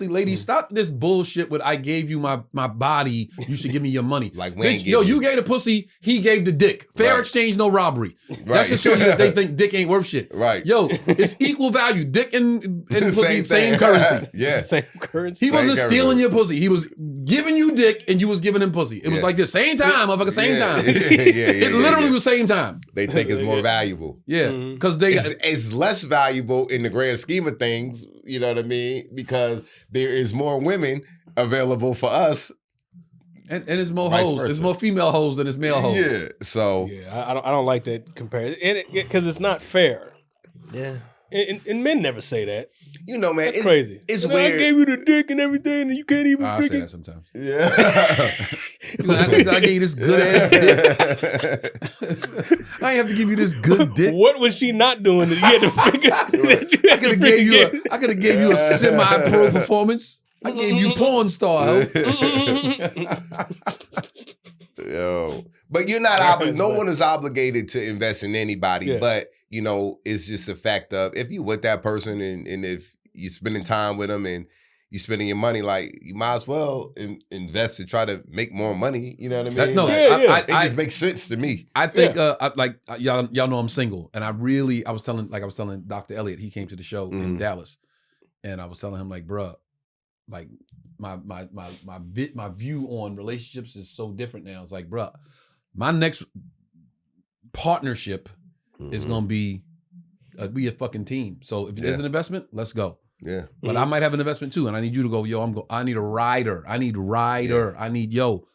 ladies, stop this bullshit with I gave you my body, you should give me your money. Like we ain't Bitch, yo, give you gave the pussy, he gave the dick. Fair exchange, no robbery. That should show you that they think dick ain't worth shit. Right. Yo, it's equal value. Dick and pussy, same currency. Yeah. Same currency. He wasn't currency. stealing your pussy. He was giving you dick and you was giving him pussy. It was like the same time, motherfucker, same time. It literally was same time. They think it's more valuable. Yeah, because they It's less valuable in the grand scheme of things, you know what I mean? Because there is more women available for us. and it's more Vice hoes. versa. It's more female hoes than it's male hoes. Yeah. So Yeah, I don't like that comparison, and because it's not fair. yeah. And men never say that. You know, man, That's crazy. It's You know, weird. I gave you the dick and everything, and you can't even I say freaking. that sometimes. Yeah. You know, I gave you this good ass dick. I ain't have to give you this good dick. What was she not doing that you had to figure? I could have gave you a semi-pro performance. I gave you porn star. Ho. Yo. But you're not no one is obligated to invest in anybody, Yeah. but you know, it's just a fact of if you with that person and if you're spending time with them and you're spending your money, like you might as well invest to try to make more money. You know what I mean? No, Like, it just makes sense to me. I think y'all know I'm single, and I was telling Dr. Elliot, he came to the show in Dallas, and I was telling him like, bruh, like my view on relationships is so different now. It's like, bruh, my next partnership is gonna be we a fucking team. So if there's an investment, let's go. Yeah. But I might have an investment too, and I need you to go, yo, I need a rider. I need I need, yo,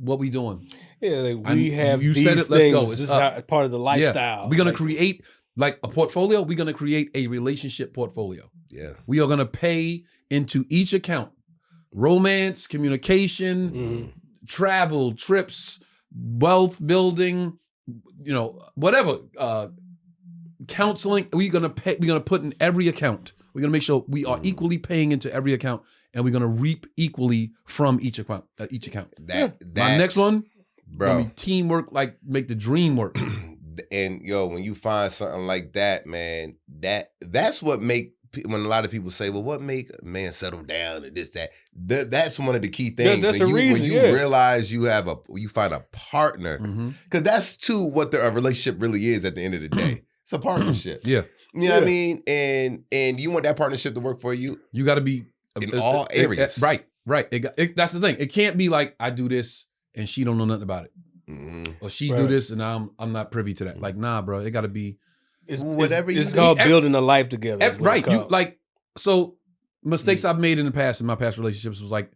what we doing? Yeah, like we have you these said it, let's things. go. This It's is part of the lifestyle. We're gonna create like a portfolio. We're gonna create a relationship portfolio. Yeah. We are gonna pay into each account. Romance, communication, travel, trips, wealth building, you know, whatever. Counseling, we're gonna put in every account. We're gonna make sure we are equally paying into every account, and we're gonna reap equally from each account. My next one, bro, gonna be teamwork, like make the dream work. And yo, when you find something like that, man, that's what make when a lot of people say, well, what make a man settle down and this, that's one of the key things. That's a reason, when you realize you find a partner, because that's what a relationship really is at the end of the day. It's a partnership. Yeah. You know what I mean? And you want that partnership to work for you. You got to be in all areas. Right. That's the thing. It can't be like I do this and she don't know nothing about it. Or she do this and I'm not privy to that. Like, nah, bro. It got to be whatever you It's called building a life together. Right. So mistakes I've made in the past in my past relationships was like,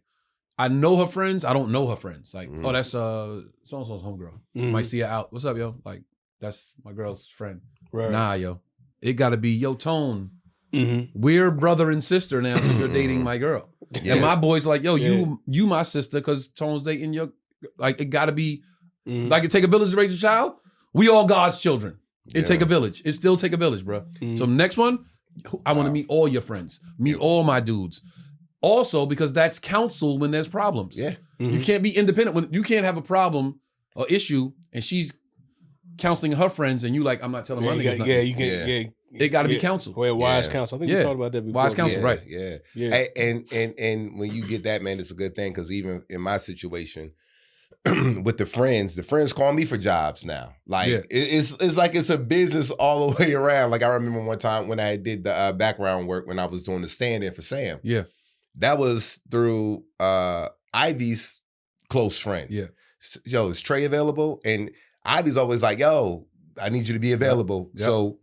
I know her friends. I don't know her friends. Like, oh, that's so-and-so's homegirl. Might see her out. What's up, yo? Like, that's my girl's friend. Right. Nah, yo. It got to be, yo, Tone. We're brother and sister now because you're dating my girl. And my boy's like, yo, you my sister because Tone's dating your, like, it got to be, like it take a village to raise a child. We all God's children. It take a village. It still take a village, bro. So next one, I want to meet all your friends. Meet all my dudes. Also, because that's counsel when there's problems. Yeah. You can't be independent. When you can't have a problem or issue and she's counseling her friends and you like, I'm not telling my niggas nothing. It got to be counsel. Well, wise counsel. I think we talked about that before. Wise counsel, right. Yeah. And when you get that, man, it's a good thing because even in my situation, with the friends call me for jobs now. Like it's like it's a business all the way around. Like I remember one time when I did the background work when I was doing the stand-in for Sam. Yeah. That was through Ivy's close friend. Yeah. Yo, is Trey available? And Ivy's always like, yo, I need you to be available. Yep. So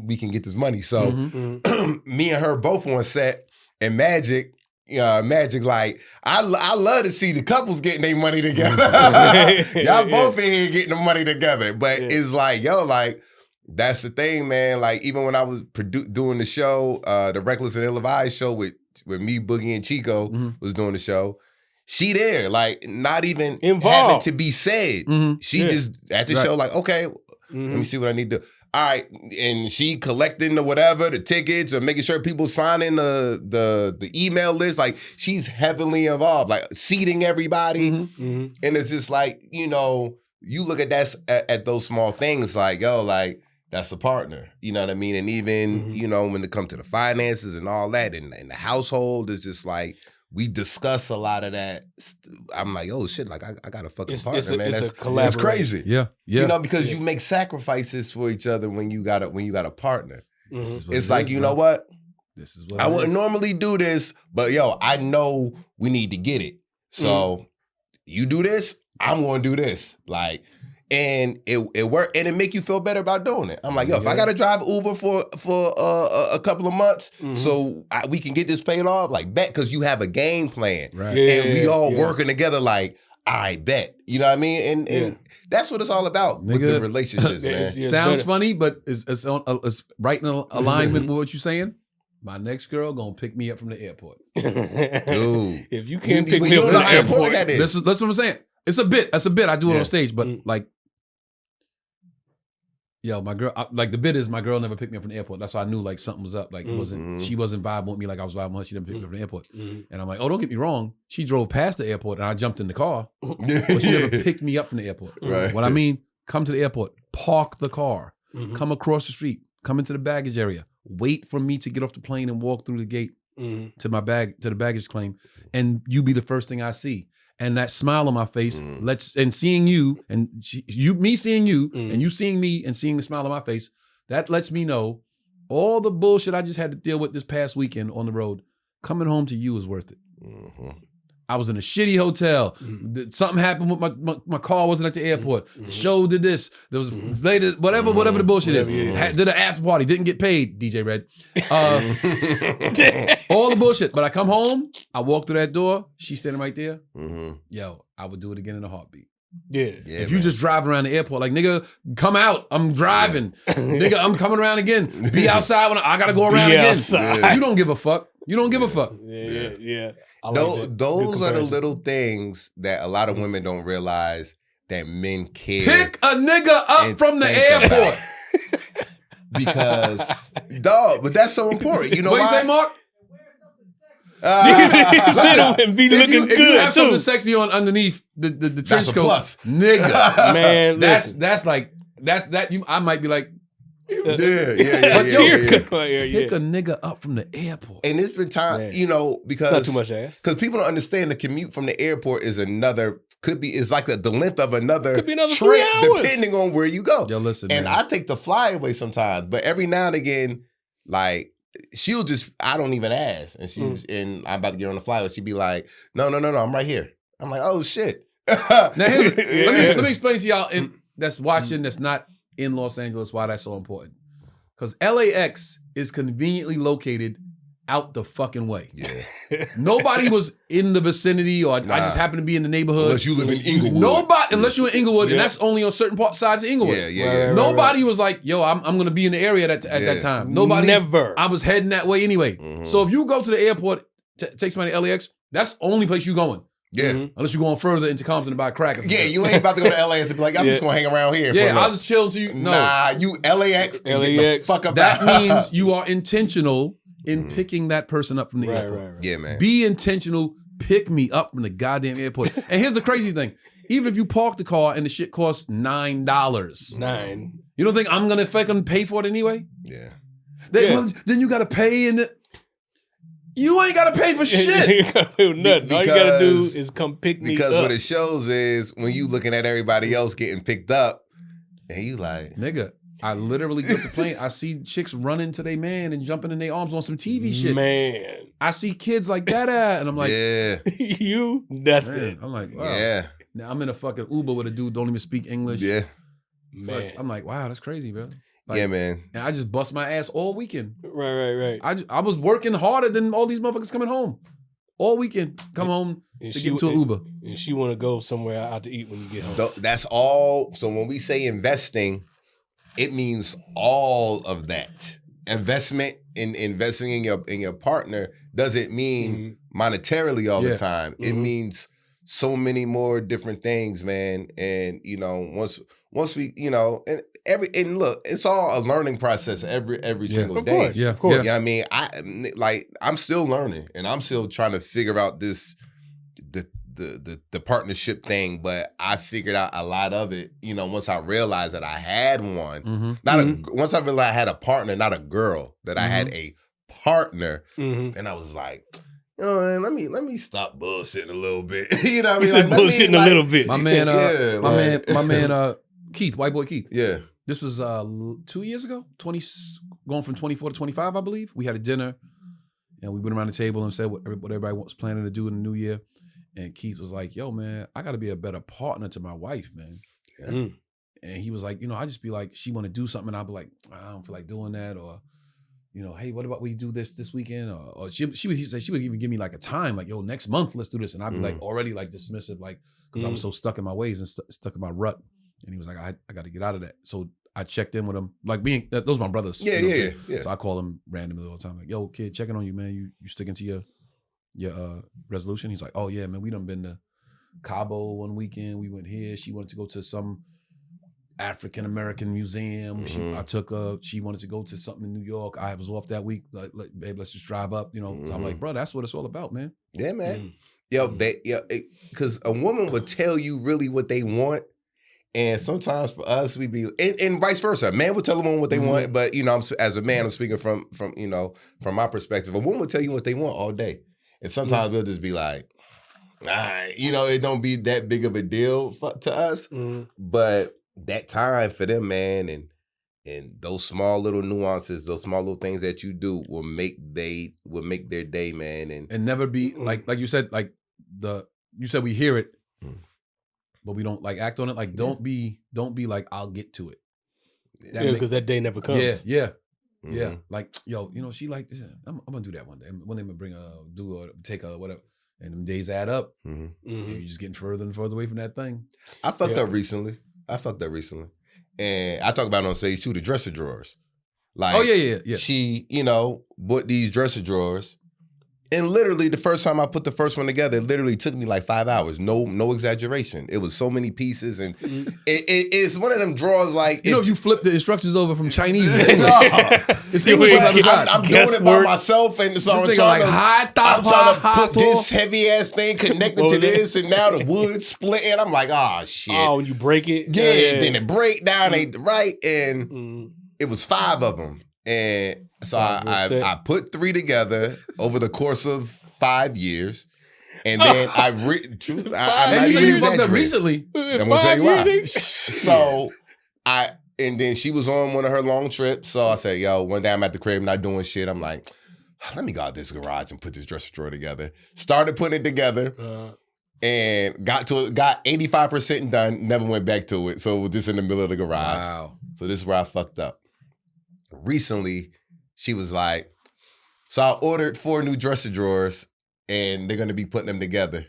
we can get this money. So Mm-hmm. me and her both on set, and Magic like, I love to see the couples getting their money together. Y'all both in here getting the money together. But it's like, yo, like, that's the thing, man. Like, even when I was doing the show, the Reckless and Ill-Advised show with me, Boogie, and Chico was doing the show, she there, like, not even involved, having to be said. She just at the show, like, okay, let me see what I need to do. All right, and she collecting the whatever, the tickets, or making sure people signing the email list. Like, she's heavily involved, like seating everybody. And it's just like, you know, you look at that at those small things, like, yo, like, that's a partner. You know what I mean? And even, you know, when it comes to the finances and all that, and the household, it's just like, we discuss a lot of that. I'm like, oh shit, like, I got a fucking partner, man. That's crazy. Yeah. You know, because you make sacrifices for each other when you got a partner. It's like, you know what? This is what I wouldn't normally do this, but yo, I know we need to get it. So you do this, I'm gonna do this. Like, and it worked, and it make you feel better about doing it. I'm like, yo, if I gotta drive Uber for a couple of months, so we can get this paid off, like, bet, because you have a game plan, right? And we all working together, like, I bet, you know what I mean, and that's what it's all about with the relationships, man. Sounds funny, but it's right in alignment with what you're saying. My next girl gonna pick me up from the airport, dude. If you can't pick me up from the airport, that's what I'm saying. It's a bit. That's a bit. I do it on stage, but like, yo, my girl, like, the bit is my girl never picked me up from the airport. That's why I knew, like, something was up. Like, she wasn't vibing with me like I was vibing with her. She didn't pick me up from the airport. And I'm like, oh, don't get me wrong. She drove past the airport and I jumped in the car, but she never picked me up from the airport. Right. What I mean, come to the airport, park the car, come across the street, come into the baggage area, wait for me to get off the plane and walk through the gate to the baggage claim, and you be the first thing I see. And that smile on my face, and seeing you, and me seeing you, and you seeing me, and seeing the smile on my face, that lets me know all the bullshit I just had to deal with this past weekend on the road, coming home to you is worth it. I was in a shitty hotel. Something happened with my car wasn't at the airport. The show did this. There was later, whatever the bullshit is. Did an after party, didn't get paid, DJ Red. All the bullshit. But I come home, I walk through that door, she's standing right there. Yo, I would do it again in a heartbeat. If you just drive around the airport, like, nigga, come out, I'm driving. Nigga, I'm coming around again. Be outside when I gotta go around again. You don't give a fuck. You don't give a fuck. Those are the little things that a lot of women don't realize that men care. Pick a nigga up from the airport. Because, dog, but that's so important. You know what why? You say, Mark? If you have something sexy on underneath the trench coat, nigga, man, I might be like, Pick a nigga up from the airport. And it's been time, you know, because not too much ass. Because people don't understand the commute from the airport is it's like the length of another trip, 3 hours, depending on where you go. Yo, listen, and man. I take the flyaway sometimes, but every now and again, like, I don't even ask, and and I'm about to get on the flyaway. She'd be like, no, I'm right here. I'm like, oh shit. Now let me explain to y'all that's watching, that's not in Los Angeles, why that's so important. Because LAX is conveniently located out the fucking way. Yeah. Nobody was in the vicinity, or I just happened to be in the neighborhood. Unless you live in Inglewood. Unless you're in Inglewood, and that's only on certain sides of Inglewood. Nobody was like, yo, I'm going to be in the area at that time. Nobody. Never. I was heading that way anyway. So if you go to the airport, take somebody to LAX, that's the only place you're going. Yeah. Unless you're going further into Compton to buy crack or something. Yeah, you ain't about to go to LA and be like, I'm just going to hang around here. Yeah, I'll just chill till you. No. Nah, you LAX. Get the fuck up. That means you are intentional in picking that person up from the airport. Right. Yeah, man. Be intentional. Pick me up from the goddamn airport. And here's the crazy thing. Even if you park the car and the shit costs $9. You don't think I'm going to fucking pay for it anyway? Yeah. Well, then you got to pay you ain't got to pay for shit. You gotta pay nothing. All you got to do is come pick me up. Because what it shows is when you looking at everybody else getting picked up, and you like... Nigga, I literally get the plane. I see chicks running to their man and jumping in their arms on some TV shit. Man. I see kids like that and I'm like... Yeah. You, nothing. Man, I'm like, wow. Yeah. Now I'm in a fucking Uber with a dude don't even speak English. Yeah. Man. I'm like, wow, that's crazy, bro. Like, yeah, man. And I just bust my ass all weekend. Right. I was working harder than all these motherfuckers coming home. All weekend, come home to get into an Uber. And she want to go somewhere out to eat when you get home. That's all. So when we say investing, it means all of that. Investment in investing in your partner doesn't mean monetarily all the time. It means so many more different things, man. And you know, once we, you know, and look, it's all a learning process every single day. Course, of course. Yeah, I mean, I'm still learning, and I'm still trying to figure out the partnership thing. But I figured out a lot of it, you know, once I realized that I had one. Once I realized I had a partner, not a girl, that I had a partner, and I was like, oh, let me stop bullshitting a little bit. You know what I mean? Like, bullshitting a little bit. My man, Keith, white boy Keith. Yeah. This was 2 years ago, going from 24 to 25, I believe. We had a dinner, and we went around the table and said what everybody was planning to do in the new year. And Keith was like, yo, man, I got to be a better partner to my wife, man. Yeah. And he was like, you know, I just be like, she want to do something, and I'll be like, I don't feel like doing that, or, you know, hey, what about we do this weekend? Or she would even give me like a time, like, yo, next month, let's do this. And I'd be like already like dismissive, like, because I was so stuck in my ways and stuck in my rut. And he was like, I got to get out of that. So I checked in with him, like those are my brothers. Yeah. So I call him randomly all the time, like, yo, kid, checking on you, man. You sticking to your resolution? He's like, oh yeah, man, we done been to Cabo one weekend. We went here. She wanted to go to some African American museum. I took her. She wanted to go to something in New York. I was off that week. Like, babe, let's just drive up. You know, so I'm like, bro, that's what it's all about, man. Yeah, man. Because a woman would tell you really what they want, and sometimes for us, we be and vice versa. A man would tell a woman what they want, but you know, as a man, I'm speaking from you know, from my perspective. A woman would tell you what they want all day, and sometimes we'll just be like, all right, you know, it don't be that big of a deal to us, but that time for them, man, and those small little nuances, those small little things that you do will make their day, man, and never be like you said, like you said we hear it, but we don't like act on it. Like don't be like I'll get to it. Because that day never comes. Yeah. Like yo, you know she like this. I'm gonna do that one day. One day I'm gonna take a whatever. And them days add up. And you're just getting further and further away from that thing. I fucked up recently. And I talk about it on stage too, the dresser drawers. Like, oh, yeah. She, you know, bought these dresser drawers. And literally the first time I put the first one together, it literally took me like 5 hours. No exaggeration. It was so many pieces. And it's one of them drawers like... You know, if you flip the instructions over from Chinese, it's English on the other side. I'm doing it by myself. And so I'm trying to put this heavy ass thing connected to this. And now the wood split. And I'm like, oh, shit. Oh, when you break it? Yeah. Then it break down ain't right. And it was 5 of them. And so I put 3 together over the course of 5 years, and then I'm not even exaggerating. Recently. I'm gonna tell you why. So and then she was on one of her long trips. So I said, yo, one day I'm at the crib, not doing shit. I'm like, let me go out this garage and put this dresser drawer together. Started putting it together. And got 85% done. Never went back to it. So it was just in the middle of the garage. Wow. So this is where I fucked up. Recently, she was like, so I ordered 4 new dresser drawers and they're going to be putting them together.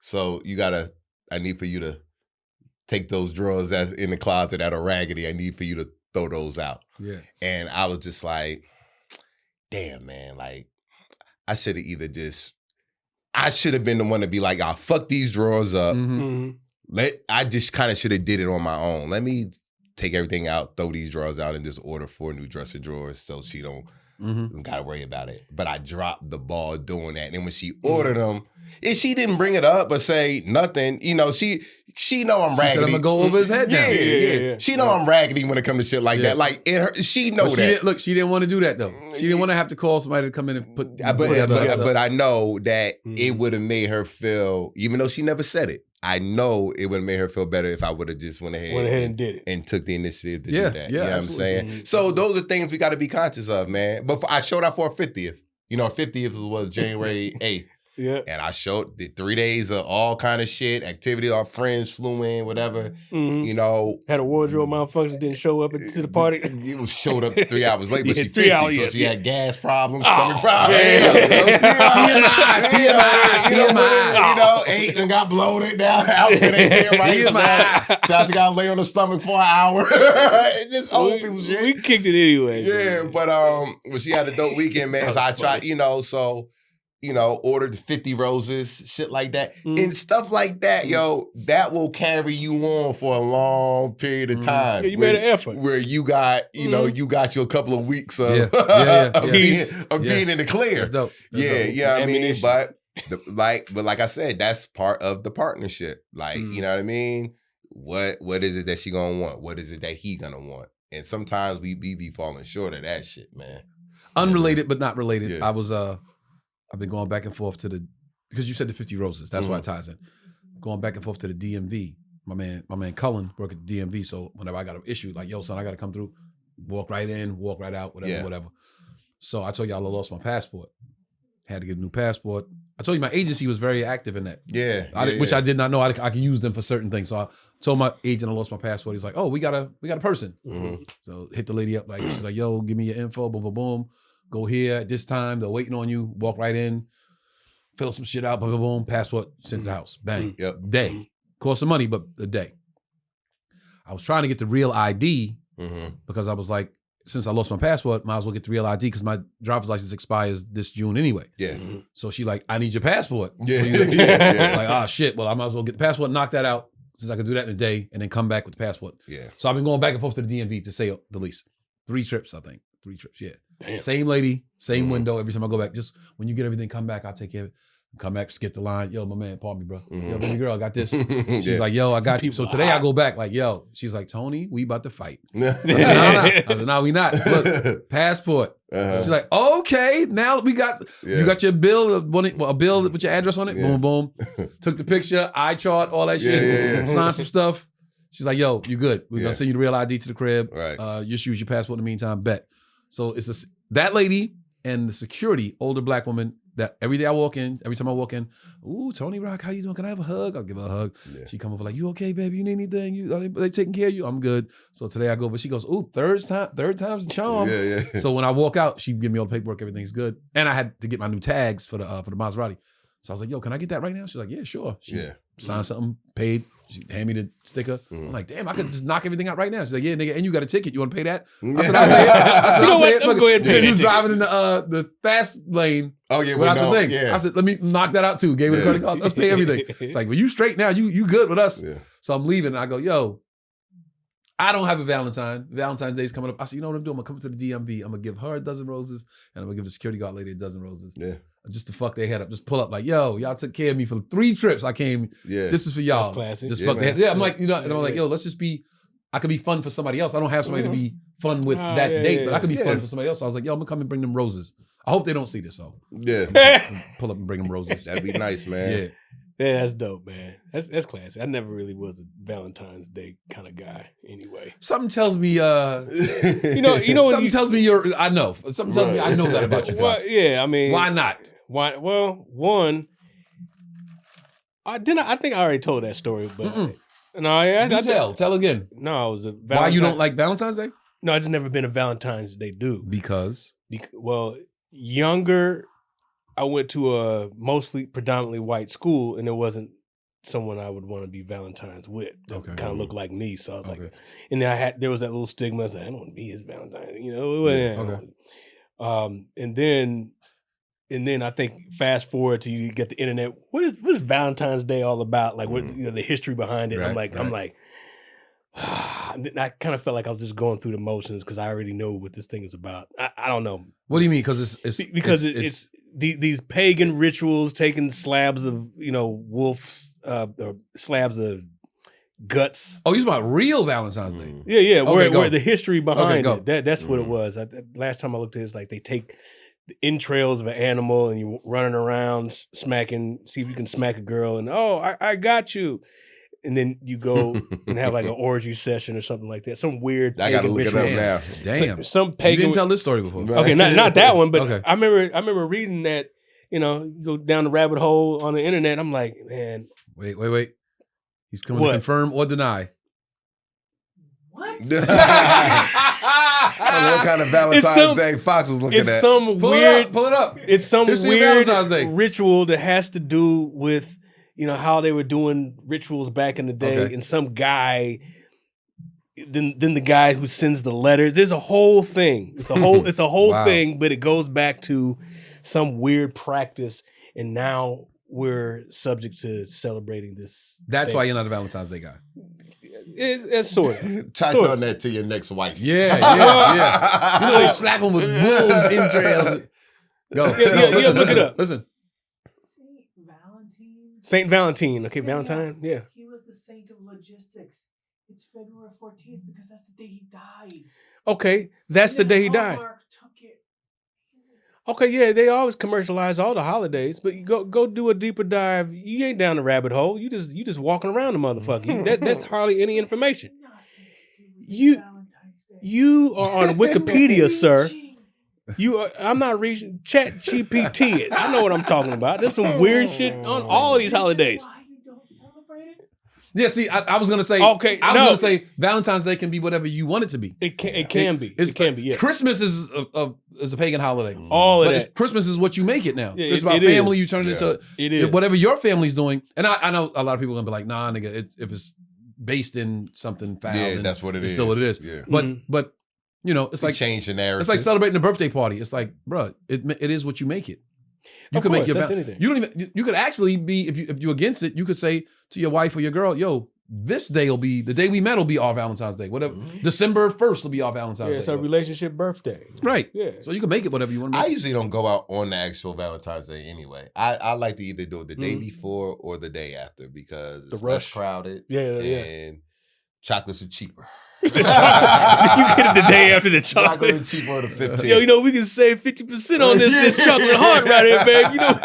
So I need for you to take those drawers that's in the closet that are raggedy. I need for you to throw those out. Yeah. And I was just like, damn, man, like I should have been the one to be like, I'll fuck these drawers up. I just kind of should have did it on my own. Let me take everything out, throw these drawers out, and just order 4 new dresser drawers so she don't gotta worry about it. But I dropped the ball doing that. And then when she ordered them, and she didn't bring it up or say nothing, you know, she know I'm raggedy. She said I'm gonna go over his head now. Yeah. She know I'm raggedy when it comes to shit like that. Like she know that. She didn't want to do that though. She didn't want to have to call somebody to come in and put. But I know that it would have made her feel, even though she never said it, I know it would have made her feel better if I would have just went ahead and did it and took the initiative to do that. You know what I'm saying? So those are things we got to be conscious of, man. But I showed up for a 50th. You know, 50th was January 8th. Yeah. And I did 3 days of all kind of shit, activity. Our friends flew in, whatever. Mm-hmm. You know, had a wardrobe malfunction, didn't show up to the party. It was showed up 3 hours late, but Yeah, she 3 50, hours, so yeah, she yeah. had gas problems, stomach problems. TMI. Ate and got bloated. Now outfit ain't there right. So I got to lay on the stomach for an hour. It's just old people shit. We kicked it anyway. Yeah, man. but she had a dope weekend, man. So I tried, ordered 50 roses, shit like that. And stuff like that, that will carry you on for a long period of time. Yeah, you made an effort. Where you got, you got you a couple of weeks of, being in the clear. That's dope. I mean? But like I said, that's part of the partnership. Like, you know what I mean? What is it that she gonna want? What is it that he gonna want? And sometimes we be falling short of that shit, man. Unrelated, but not related. Yeah. I've been going back and forth because you said the 50 roses. That's why it ties in. Going back and forth to the DMV. My man Cullen work at the DMV. So whenever I got an issue, like, yo, son, I got to come through, walk right in, walk right out, whatever. So I told y'all I lost my passport. Had to get a new passport. I told you my agency was very active in that. Which I did not know. I can use them for certain things. So I told my agent I lost my passport. He's like, oh, we got a person. Mm-hmm. So hit the lady up, like, she's like, yo, give me your info, boom, boom, boom. Go here at this time. They're waiting on you. Walk right in. Fill some shit out. Boom, boom, boom. Passport sent to the house. Bang. Yep. Day. Cost some money, but the day. I was trying to get the real ID because I was like, since I lost my passport, might as well get the real ID because my driver's license expires this June anyway. Yeah. So she like, I need your passport. Yeah. I was like, oh shit. Well, I might as well get the passport, knock that out since I could do that in a day and then come back with the passport. Yeah. So I've been going back and forth to the DMV to say the least. 3 trips, I think. 3 trips, yeah. Damn. Same lady, same window. Every time I go back, just when you get everything, come back, I'll take care of it. Come back, skip the line. Yo, my man, pardon me, bro. Yo, baby girl, I got this. She's like, yo, I got you. So today I go back like, yo, she's like, Tony, we about to fight. I said, no, we not. Look, passport. She's like, okay, now we got, you got your bill, a bill with your address on it. Boom, boom. Took the picture, eye chart, all that shit. Signed some stuff. She's like, yo, you good. We're going to send you the real ID to the crib. Right. Just use your passport in the meantime, bet. So it's that lady and the security, older black woman, that every time I walk in, ooh, Tony Rock, how you doing? Can I have a hug? I'll give her a hug. Yeah. She come over like, you okay, baby? You need anything? Are they taking care of you? I'm good. So today I go, but she goes, ooh, third time's the charm. Yeah. So when I walk out, she give me all the paperwork, everything's good. And I had to get my new tags for the Maserati. So I was like, yo, can I get that right now? She's like, yeah, sure. She signed something, paid. She handed me the sticker. I'm like, damn, I could just knock everything out right now. She's like, yeah, nigga, and you got a ticket. You want to pay that? I said, I'll pay it. I said, You know I'll what? pay it. Let me go ahead and pay He was that driving in the fast lane. Oh, yeah, without the thing. Yeah. I said, let me knock that out too. Gave her the credit card. Let's pay everything. It's like, well, you straight now. You good with us. Yeah. So I'm leaving and I go, yo, I don't have a Valentine. Valentine's Day is coming up. I said, you know what I'm doing? I'm going to come to the DMV. I'm going to give her a dozen roses and I'm going to give the security guard lady a dozen roses. Yeah. Just to fuck their head up. Just pull up like, yo, y'all took care of me for 3 trips. I came. Yeah. This is for y'all. That's classic. Just Yeah, fuck their man. head. Yeah, I'm like, and I'm like, yo, let's just be, I could be fun for somebody else. I don't have somebody to be fun with that date, but I could be fun for somebody else. So I was like, yo, I'm going to come and bring them roses. I hope they don't see this, so. Yeah. Pull up and bring them roses. That'd be nice, man. Yeah. Yeah, that's dope, man. That's classic. I never really was a Valentine's Day kind of guy anyway. Something tells me, You know something tells me I know. Something tells me I know that about you, well, Fox. yeah, I mean. Why not? Why? Well, one, I think I already told that story, but no, Tell again. No, I was a Valentine. Why you don't like Valentine's Day? No, I just never been a Valentine's Day dude. Because Well, younger, I went to a predominantly white school, and there wasn't someone I would want to be Valentine's with that kind of looked like me. So I was like, and then there was that little stigma. I was like, I don't want to be his Valentine, you know. And then I think fast forward to you get the internet. What is Valentine's Day all about? Like what the history behind it. Right, I'm like, I kind of felt like I was just going through the motions because I already know what this thing is about. I don't know. What do you mean? Because it's these pagan rituals, taking slabs of wolves, or slabs of guts. Oh, you talking about real Valentine's Day? Yeah. Okay, where the history behind Okay, it. That's what it was. Last time I looked at it, it's like they take the entrails of an animal and you running around smacking, see if you can smack a girl, and I got you. And then you go and have like an orgy session or something like that. Some weird. I gotta look it up now. Damn. Some pagan. You didn't tell this story before. Okay, not that one, but Okay. I remember reading that, you know, you go down the rabbit hole on the internet. I'm like, man. Wait. He's coming to confirm or deny. What? I don't know what kind of Valentine's Day Fox was looking at. It's some weird. Pull it up. It's some History of weird Valentine's Day. ritual that has to do with, you know, how they were doing rituals back in the day, and some guy. Then the guy who sends the letters. There's a whole thing. It's a whole thing, but it goes back to some weird practice, and now we're subject to celebrating this. That's thing. why you're not a Valentine's Day guy. It's sort of. Try telling that to your next wife. Yeah. You know they slap them with wolves' entrails. Go. Yeah, look it up. Listen. Saint Valentine. Okay, Valentine. Yeah. He was the saint of logistics. It's February 14th because that's the day he died. Okay, that's the day he died. Hallmark took it. Okay, yeah, they always commercialize all the holidays, but you go do a deeper dive. You ain't down the rabbit hole. You just walking around the motherfucker. That's hardly any information. You are on Wikipedia, sir. I'm not reaching Chat GPT it. I know what I'm talking about. There's some weird shit on all of these holidays. Why you don't celebrate it? Yeah, see, I was gonna say. Okay, I was gonna say Valentine's Day can be whatever you want it to be. It can be. It can be. Yeah. Christmas is a pagan holiday. All of but that. Christmas is what you make it now. Yeah, it's about it family. is. You turn it into It is. whatever your family's doing. And I know a lot of people are gonna be like, nah, nigga, if it's based in something foul, Yeah, that's what it is. It's still what it is. Yeah. But you know, it's like change the narrative. It's like celebrating a birthday party. It's like, bro, it is what you make it. You Of can course, make your that's anything. You don't even. You could actually be if you're against it. You could say to your wife or your girl, yo, this day will be the day we met will be our Valentine's Day. Whatever. December 1st will be our Valentine's Day. Yeah, it's a relationship birthday. Right. Yeah. So you can make it whatever you want to I make. usually don't go out on the actual Valentine's Day anyway. I like to either do it the day before or the day after because it's less crowded. Yeah. And chocolates are cheaper. You get it the day after the Chocolate chocolate. is cheaper on the 15th. Yo, you know, we can save 50% on this chocolate heart right here, man. You know.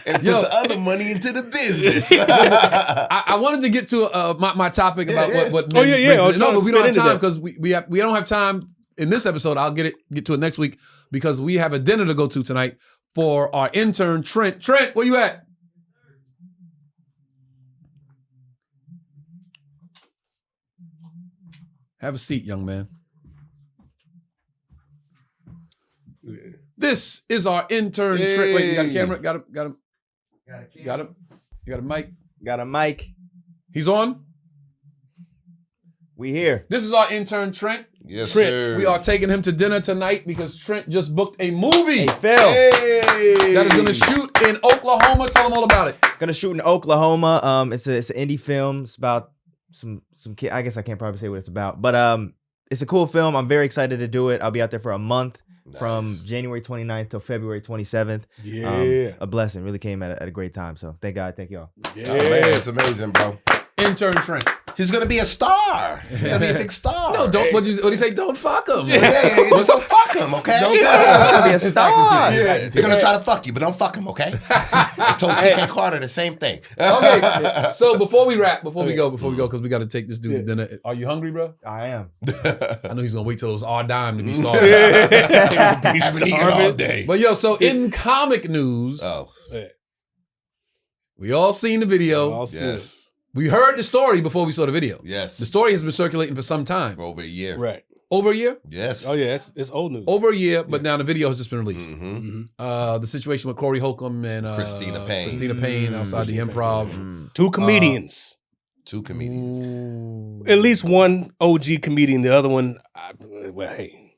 And put the other money into the business. I wanted to get to my topic about what. Oh, yeah. No, but we don't have time that. because we don't have time in this episode. I'll get to it next week because we have a dinner to go to tonight for our intern Trent. Trent, where you at? Have a seat, young man. This is our intern Trent. Wait, you got a camera? Got him. You got a mic? Got a mic. He's on? We here. This is our intern Trent. Yes, Trent, sir. we are taking him to dinner tonight because Trent just booked a movie Hey, Phil. that is going to shoot in Oklahoma. Tell him all about it. Gonna shoot in Oklahoma. It's an indie film. It's about some kid. I guess I can't probably say what it's about, but it's a cool film. I'm very excited to do it. I'll be out there for a month. From January 29th till February 27th. Yeah. A blessing. Really came at a great time. So thank God. Thank y'all. Yeah. Oh, man, it's amazing, bro. Intern Trent. He's gonna be a star. He's gonna be a big star. No, don't. What do you say? Don't fuck him. Yeah, just don't fuck him, okay? Don't Gonna be a star. Yeah, they're gonna try to fuck you, but don't fuck him, okay? I told TK Carter the same thing. Okay. So before we go, because we got to take this dude to dinner. Are you hungry, bro? I am. I know he's gonna wait till it was our dime to be starving. Haven't eaten all day. But yo, so in comic news, we all seen the video. Yes. We heard the story before we saw the video. Yes. The story has been circulating for some time. For over a year. Right. Over a year? Yes. Oh, yeah. It's old news. Over a year, but now the video has just been released. Mm-hmm. The situation with Corey Holcomb and Christina Payne. outside the Improv. Two comedians. Two comedians. At least one OG comedian. The other one, well, hey.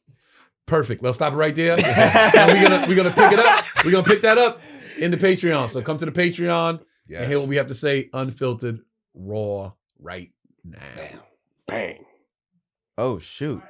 Perfect. Let's stop it right there. And we're gonna pick it up. We're gonna pick that up in the Patreon. So come to the Patreon and hear what we have to say, unfiltered, raw, right now. Bang. Oh shoot.